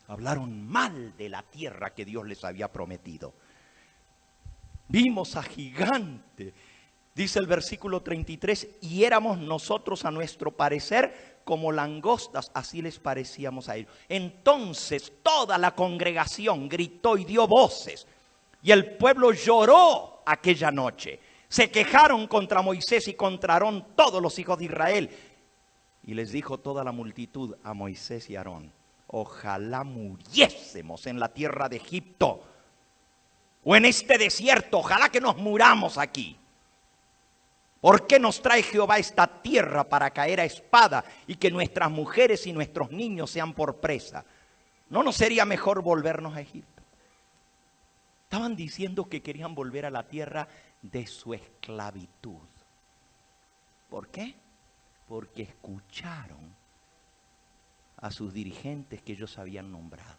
Hablaron mal de la tierra que Dios les había prometido. Vimos a gigantes, dice el versículo 33, y éramos nosotros a nuestro parecer como langostas, así les parecíamos a ellos. Entonces toda la congregación gritó y dio voces, y el pueblo lloró aquella noche. Se quejaron contra Moisés y contra Aarón todos los hijos de Israel. Y les dijo toda la multitud a Moisés y a Aarón: ojalá muriésemos en la tierra de Egipto o en este desierto, ojalá que nos muramos aquí. ¿Por qué nos trae Jehová esta tierra para caer a espada y que nuestras mujeres y nuestros niños sean por presa? ¿No nos sería mejor volvernos a Egipto? Estaban diciendo que querían volver a la tierra de su esclavitud. ¿Por qué? Porque escucharon a sus dirigentes que ellos habían nombrado.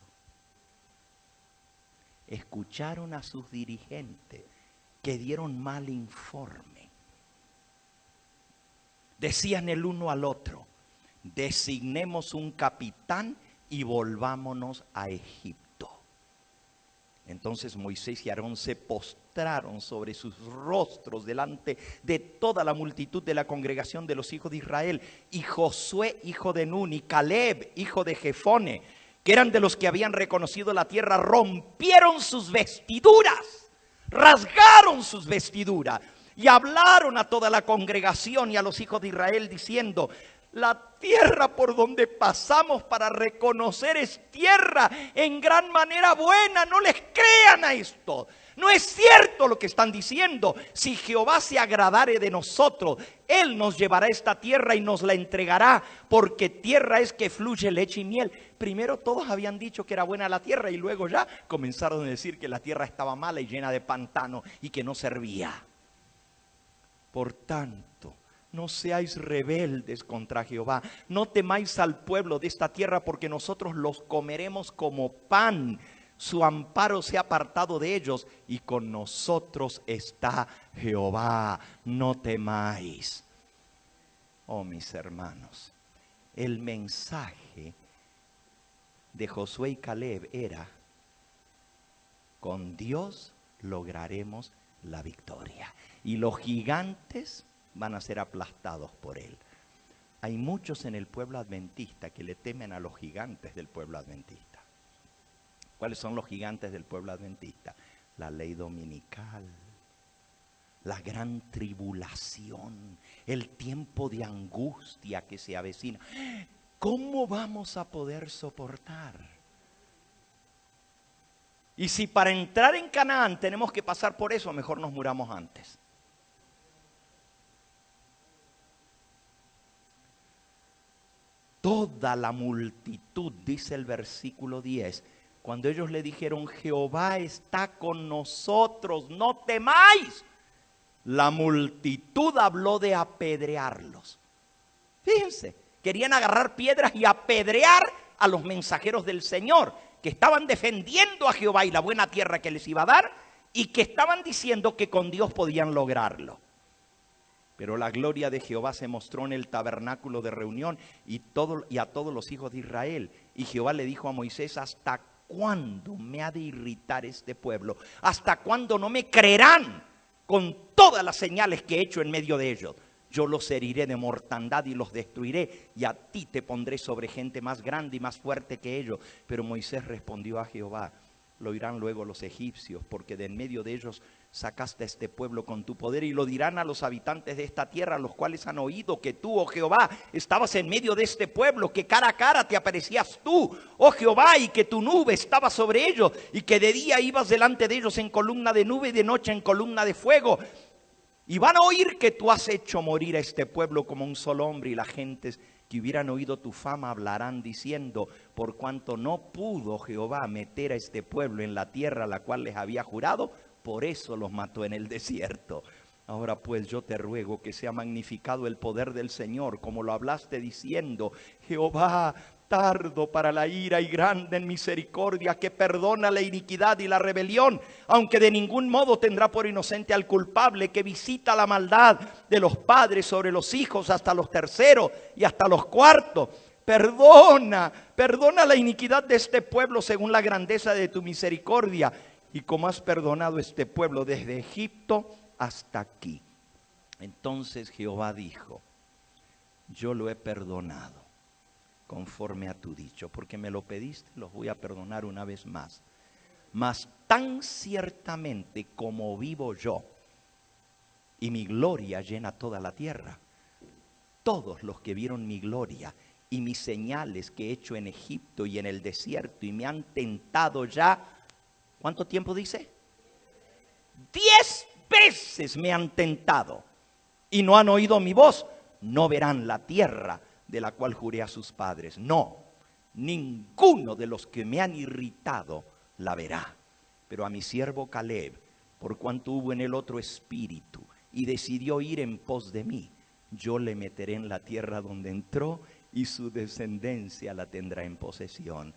Escucharon a sus dirigentes que dieron mal informe. Decían el uno al otro: designemos un capitán y volvámonos a Egipto. Entonces Moisés y Aarón se postraron sobre sus rostros delante de toda la multitud de la congregación de los hijos de Israel. Y Josué, hijo de Nun, y Caleb, hijo de Jefone, que eran de los que habían reconocido la tierra, rompieron sus vestiduras, rasgaron sus vestiduras. Y hablaron a toda la congregación y a los hijos de Israel diciendo: la tierra por donde pasamos para reconocer es tierra en gran manera buena. No les crean a esto. No es cierto lo que están diciendo. Si Jehová se agradare de nosotros, Él nos llevará esta tierra y nos la entregará, porque tierra es que fluye leche y miel. Primero todos habían dicho que era buena la tierra y luego ya comenzaron a decir que la tierra estaba mala y llena de pantano y que no servía. Por tanto, no seáis rebeldes contra Jehová, no temáis al pueblo de esta tierra, porque nosotros los comeremos como pan. Su amparo se ha apartado de ellos, y con nosotros está Jehová, no temáis. Oh, mis hermanos, el mensaje de Josué y Caleb era: con Dios lograremos la victoria. Y los gigantes van a ser aplastados por él. Hay muchos en el pueblo adventista que le temen a los gigantes del pueblo adventista. ¿Cuáles son los gigantes del pueblo adventista? La ley dominical, la gran tribulación, el tiempo de angustia que se avecina. ¿Cómo vamos a poder soportar? Y si para entrar en Canaán tenemos que pasar por eso, mejor nos muramos antes. Toda la multitud, dice el versículo 10, cuando ellos le dijeron: Jehová está con nosotros, no temáis, la multitud habló de apedrearlos. Fíjense querían agarrar piedras y apedrear a los mensajeros del Señor, que estaban defendiendo a Jehová y la buena tierra que les iba a dar, y que estaban diciendo que con Dios podían lograrlo. Pero la gloria de Jehová se mostró en el tabernáculo de reunión y a todos los hijos de Israel. Y Jehová le dijo a Moisés: ¿hasta cuándo me ha de irritar este pueblo? ¿Hasta cuándo no me creerán con todas las señales que he hecho en medio de ellos? Yo los heriré de mortandad y los destruiré, y a ti te pondré sobre gente más grande y más fuerte que ellos. Pero Moisés respondió a Jehová: lo oirán luego los egipcios, porque de en medio de ellos sacaste a este pueblo con tu poder, y lo dirán a los habitantes de esta tierra, los cuales han oído que tú, oh Jehová, estabas en medio de este pueblo, que cara a cara te aparecías tú, oh Jehová, y que tu nube estaba sobre ellos, y que de día ibas delante de ellos en columna de nube y de noche en columna de fuego. Y van a oír que tú has hecho morir a este pueblo como un solo hombre, y las gentes que hubieran oído tu fama hablarán diciendo: por cuanto no pudo Jehová meter a este pueblo en la tierra a la cual les había jurado, por eso los mató en el desierto. Ahora pues yo te ruego que sea magnificado el poder del Señor, como lo hablaste diciendo: Jehová, tardo para la ira y grande en misericordia, que perdona la iniquidad y la rebelión, aunque de ningún modo tendrá por inocente al culpable, que visita la maldad de los padres sobre los hijos hasta los terceros y hasta los cuartos. Perdona la iniquidad de este pueblo según la grandeza de tu misericordia, y como has perdonado este pueblo desde Egipto hasta aquí. Entonces Jehová dijo: yo lo he perdonado conforme a tu dicho, porque me lo pediste, los voy a perdonar una vez más. Mas tan ciertamente como vivo yo, y mi gloria llena toda la tierra, todos los que vieron mi gloria y mis señales que he hecho en Egipto y en el desierto, y me han tentado ya, ¿cuánto tiempo dice? 10 veces me han tentado y no han oído mi voz, no verán la tierra de la cual juré a sus padres. No, ninguno de los que me han irritado la verá. Pero a mi siervo Caleb, por cuanto hubo en él otro espíritu y decidió ir en pos de mí, yo le meteré en la tierra donde entró, y su descendencia la tendrá en posesión.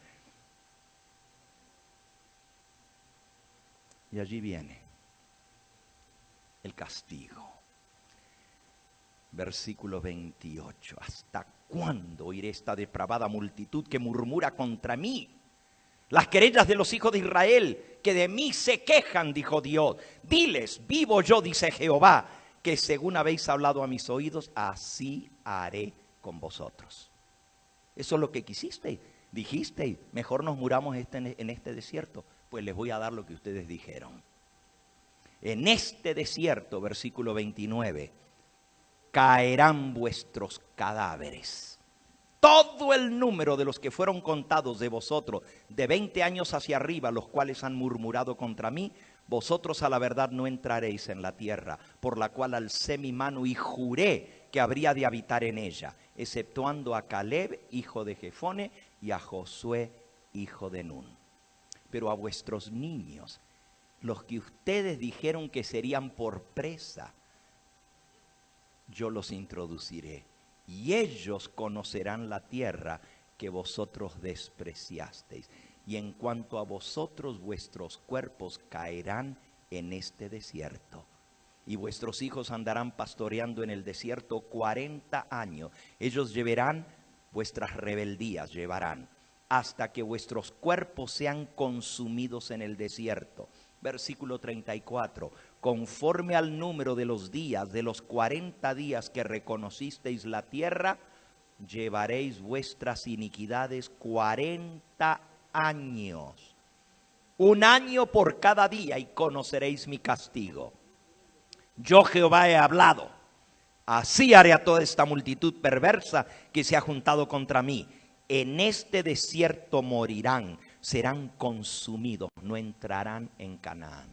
Y allí viene el castigo. Versículo 28. ¿Hasta cuándo oiré esta depravada multitud que murmura contra mí? Las querellas de los hijos de Israel, que de mí se quejan, dijo Dios. Diles: vivo yo, dice Jehová, que según habéis hablado a mis oídos, así haré con vosotros. Eso es lo que quisiste. Dijiste: mejor nos muramos en este desierto. Pues les voy a dar lo que ustedes dijeron. En este desierto, versículo 29, caerán vuestros cadáveres. Todo el número de los que fueron contados de vosotros, de 20 años hacia arriba, los cuales han murmurado contra mí, vosotros a la verdad no entraréis en la tierra, por la cual alcé mi mano y juré que habría de habitar en ella, exceptuando a Caleb, hijo de Jefone, y a Josué, hijo de Nun. Pero a vuestros niños, los que ustedes dijeron que serían por presa, yo los introduciré, y ellos conocerán la tierra que vosotros despreciasteis. Y en cuanto a vosotros, vuestros cuerpos caerán en este desierto, y vuestros hijos andarán pastoreando en el desierto 40 años. Ellos llevarán vuestras rebeldías, hasta que vuestros cuerpos sean consumidos en el desierto. Versículo 34. Conforme al número de los días, de los 40 días que reconocisteis la tierra, llevaréis vuestras iniquidades 40 años. 1 año por cada día, y conoceréis mi castigo. Yo Jehová he hablado. Así haré a toda esta multitud perversa que se ha juntado contra mí. En este desierto morirán, serán consumidos, no entrarán en Canaán.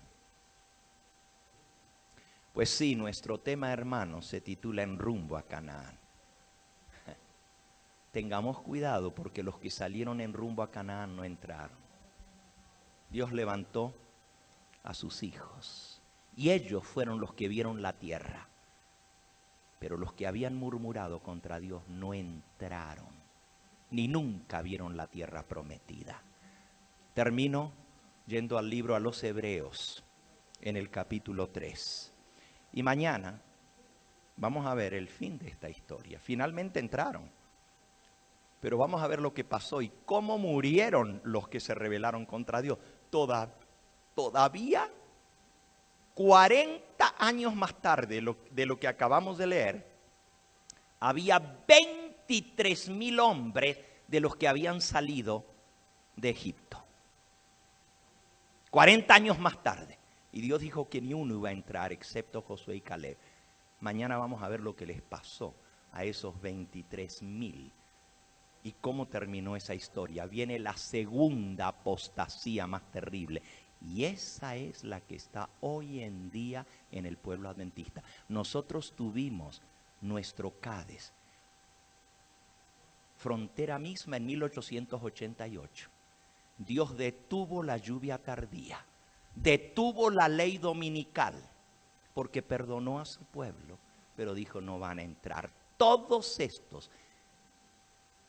Pues sí, nuestro tema, hermanos, se titula En rumbo a Canaán. Tengamos cuidado, porque los que salieron en rumbo a Canaán no entraron. Dios levantó a sus hijos, y ellos fueron los que vieron la tierra. Pero los que habían murmurado contra Dios no entraron, ni nunca vieron la tierra prometida. Termino yendo al libro a los Hebreos, en el capítulo 3. Y mañana vamos a ver el fin de esta historia. Finalmente entraron, pero vamos a ver lo que pasó y cómo murieron los que se rebelaron contra Dios. Todavía 40 años más tarde de lo que acabamos de leer, había 23,000 hombres de los que habían salido de Egipto. 40 años más tarde. Y Dios dijo que ni uno iba a entrar excepto Josué y Caleb. Mañana vamos a ver lo que les pasó a esos 23,000 y cómo terminó esa historia. Viene la segunda apostasía más terrible. Y esa es la que está hoy en día en el pueblo adventista. Nosotros tuvimos nuestro Cádiz, frontera misma, en 1888. Dios detuvo la lluvia tardía, detuvo la ley dominical, porque perdonó a su pueblo, pero dijo: no van a entrar. Todos estos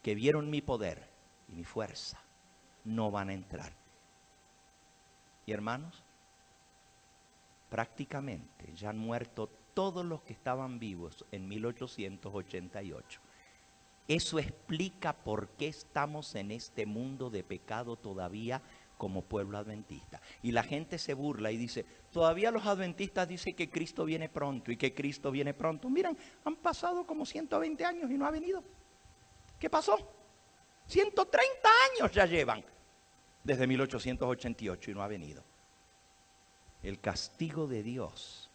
que vieron mi poder y mi fuerza, no van a entrar. Y hermanos, prácticamente ya han muerto todos los que estaban vivos en 1888. Eso explica por qué estamos en este mundo de pecado todavía como pueblo adventista. Y la gente se burla y dice: todavía los adventistas dicen que Cristo viene pronto y que Cristo viene pronto. Miren, han pasado como 120 años y no ha venido. ¿Qué pasó? 130 años ya llevan desde 1888 y no ha venido. El castigo de Dios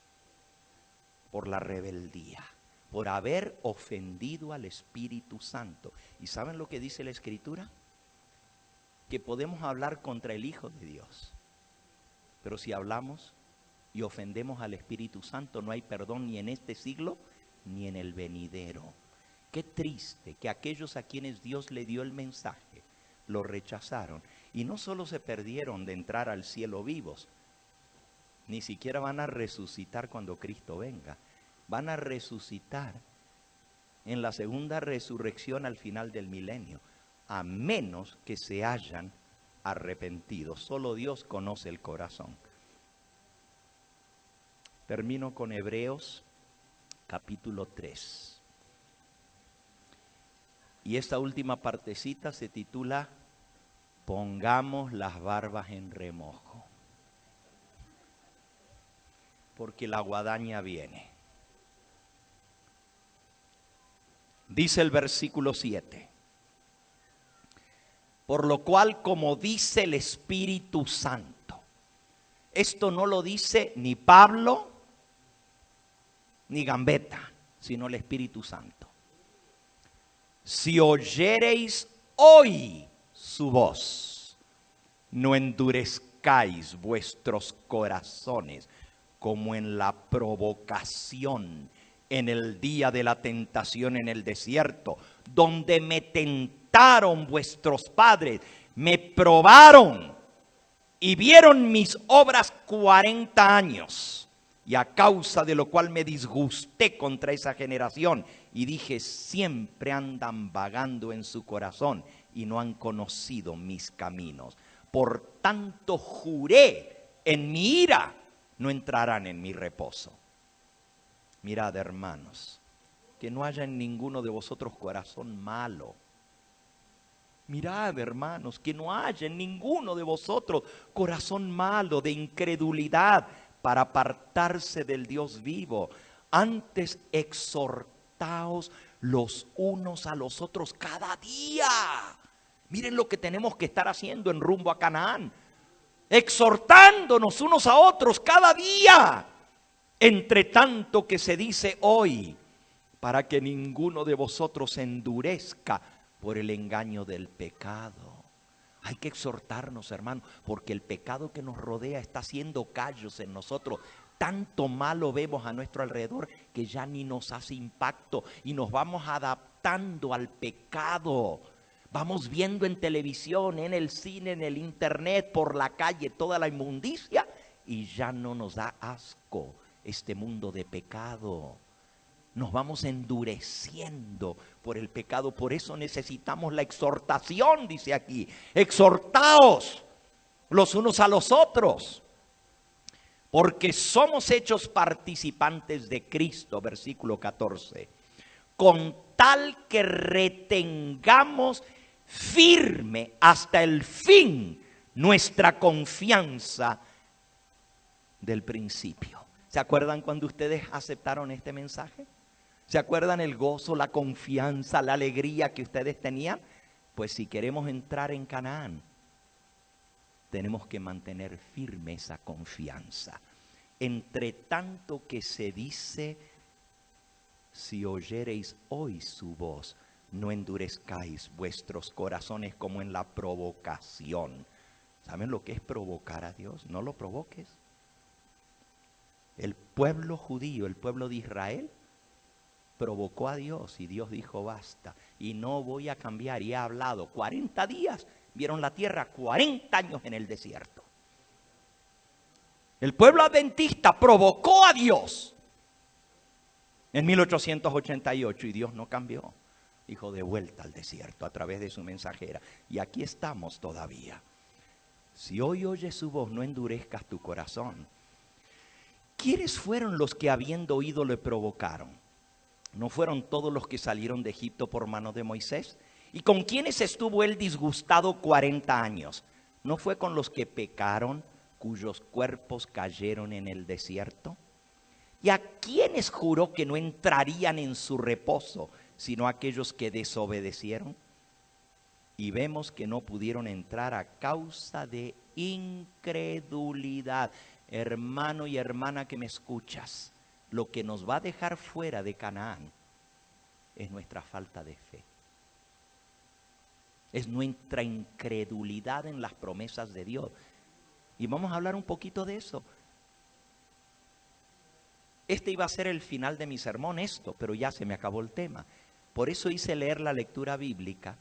por la rebeldía, por haber ofendido al Espíritu Santo. ¿Y saben lo que dice la Escritura? Que podemos hablar contra el Hijo de Dios, pero si hablamos y ofendemos al Espíritu Santo, no hay perdón ni en este siglo ni en el venidero. Qué triste que aquellos a quienes Dios le dio el mensaje lo rechazaron, y no solo se perdieron de entrar al cielo vivos, ni siquiera van a resucitar cuando Cristo venga. Van a resucitar en la segunda resurrección al final del milenio, a menos que se hayan arrepentido. Solo Dios conoce el corazón. Termino con Hebreos capítulo 3. Y esta última partecita se titula: pongamos las barbas en remojo, porque la guadaña viene. Dice el versículo 7: por lo cual, como dice el Espíritu Santo, esto no lo dice ni Pablo ni Gambetta, sino el Espíritu Santo. Si oyereis hoy su voz, no endurezcáis vuestros corazones como en la provocación en el día de la tentación en el desierto, donde me tentaron vuestros padres, me probaron y vieron mis obras 40 años. Y a causa de lo cual me disgusté contra esa generación y dije: siempre andan vagando en su corazón y no han conocido mis caminos. Por tanto juré en mi ira: no entrarán en mi reposo. Mirad, hermanos, que no haya en ninguno de vosotros corazón malo. Mirad, hermanos, que no haya en ninguno de vosotros corazón malo de incredulidad, para apartarse del Dios vivo. Antes exhortaos los unos a los otros cada día. Miren lo que tenemos que estar haciendo en rumbo a Canaán: exhortándonos unos a otros cada día, entre tanto que se dice hoy, para que ninguno de vosotros se endurezca por el engaño del pecado. Hay que exhortarnos, hermanos, porque el pecado que nos rodea está haciendo callos en nosotros. Tanto malo vemos a nuestro alrededor que ya ni nos hace impacto y nos vamos adaptando al pecado. Vamos viendo en televisión, en el cine, en el internet, por la calle, toda la inmundicia, y ya no nos da asco este mundo de pecado. nos vamos endureciendo por el pecado. Por eso necesitamos la exhortación, dice aquí. Exhortaos los unos a los otros, porque somos hechos participantes de Cristo, versículo 14, con tal que retengamos firme hasta el fin nuestra confianza del principio. ¿Se acuerdan cuando ustedes aceptaron este mensaje? ¿Se acuerdan el gozo, la confianza, la alegría que ustedes tenían? Pues si queremos entrar en Canaán, tenemos que mantener firme esa confianza. Entre tanto que se dice, si oyereis hoy su voz, no endurezcáis vuestros corazones como en la provocación. ¿Saben lo que es provocar a Dios? No lo provoques. El pueblo judío, el pueblo de Israel, provocó a Dios y Dios dijo basta. Y no voy a cambiar. Y he hablado 40 días. Vieron la tierra 40 años en el desierto. El pueblo adventista provocó a Dios en 1888 y Dios no cambió. Dijo de vuelta al desierto a través de su mensajera. Y aquí estamos todavía. Si hoy oyes su voz, no endurezcas tu corazón. ¿Quiénes fueron los que habiendo oído le provocaron? ¿No fueron todos los que salieron de Egipto por mano de Moisés? ¿Y con quiénes estuvo él disgustado 40 años? ¿No fue con los que pecaron, cuyos cuerpos cayeron en el desierto? ¿Y a quiénes juró que no entrarían en su reposo, sino a aquellos que desobedecieron? Y vemos que no pudieron entrar a causa de incredulidad. Hermano y hermana que me escuchas, lo que nos va a dejar fuera de Canaán es nuestra falta de fe. Es nuestra incredulidad en las promesas de Dios. Y vamos a hablar un poquito de eso. Este iba a ser el final de mi sermón, pero ya se me acabó el tema. Por eso hice leer la lectura bíblica,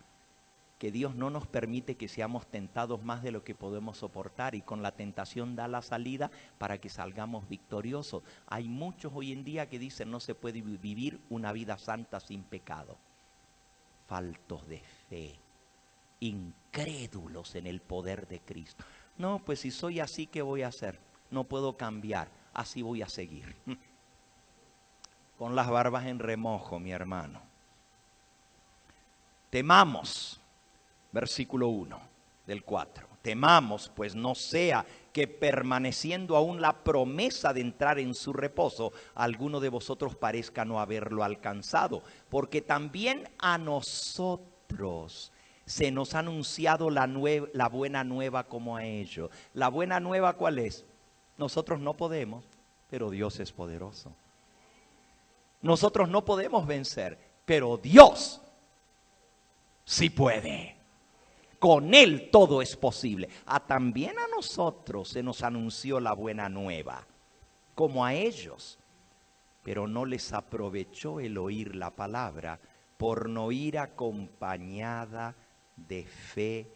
que Dios no nos permite que seamos tentados más de lo que podemos soportar, y con la tentación da la salida para que salgamos victoriosos. Hay muchos hoy en día que dicen no se puede vivir una vida santa sin pecado. Faltos de fe, incrédulos en el poder de Cristo. No, pues si soy así, ¿qué voy a hacer? No puedo cambiar, así voy a seguir. Pon las barbas en remojo, mi hermano. Temamos. Versículo 1 del 4. Temamos, pues no sea que permaneciendo aún la promesa de entrar en su reposo, alguno de vosotros parezca no haberlo alcanzado. Porque también a nosotros se nos ha anunciado la buena nueva como a ellos. ¿La buena nueva cuál es? Nosotros no podemos, pero Dios es poderoso. Nosotros no podemos vencer, pero Dios sí puede. Con Él todo es posible. También a nosotros se nos anunció la buena nueva, como a ellos. Pero no les aprovechó el oír la palabra, por no ir acompañada de fe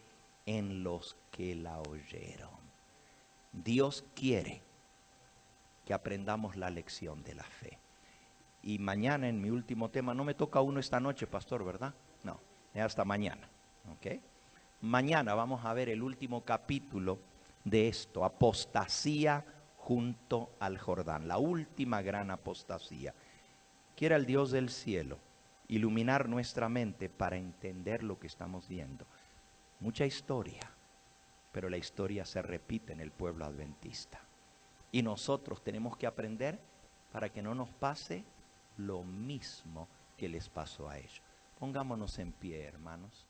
en los que la oyeron. Dios quiere que aprendamos la lección de la fe. Y mañana en mi último tema, no me toca uno esta noche, pastor, ¿verdad? No, es hasta mañana, ¿ok? Mañana vamos a ver el último capítulo de esto, apostasía junto al Jordán, la última gran apostasía. Quiera el Dios del cielo iluminar nuestra mente para entender lo que estamos viendo. Mucha historia, pero la historia se repite en el pueblo adventista. Y nosotros tenemos que aprender para que no nos pase lo mismo que les pasó a ellos. Pongámonos en pie, hermanos.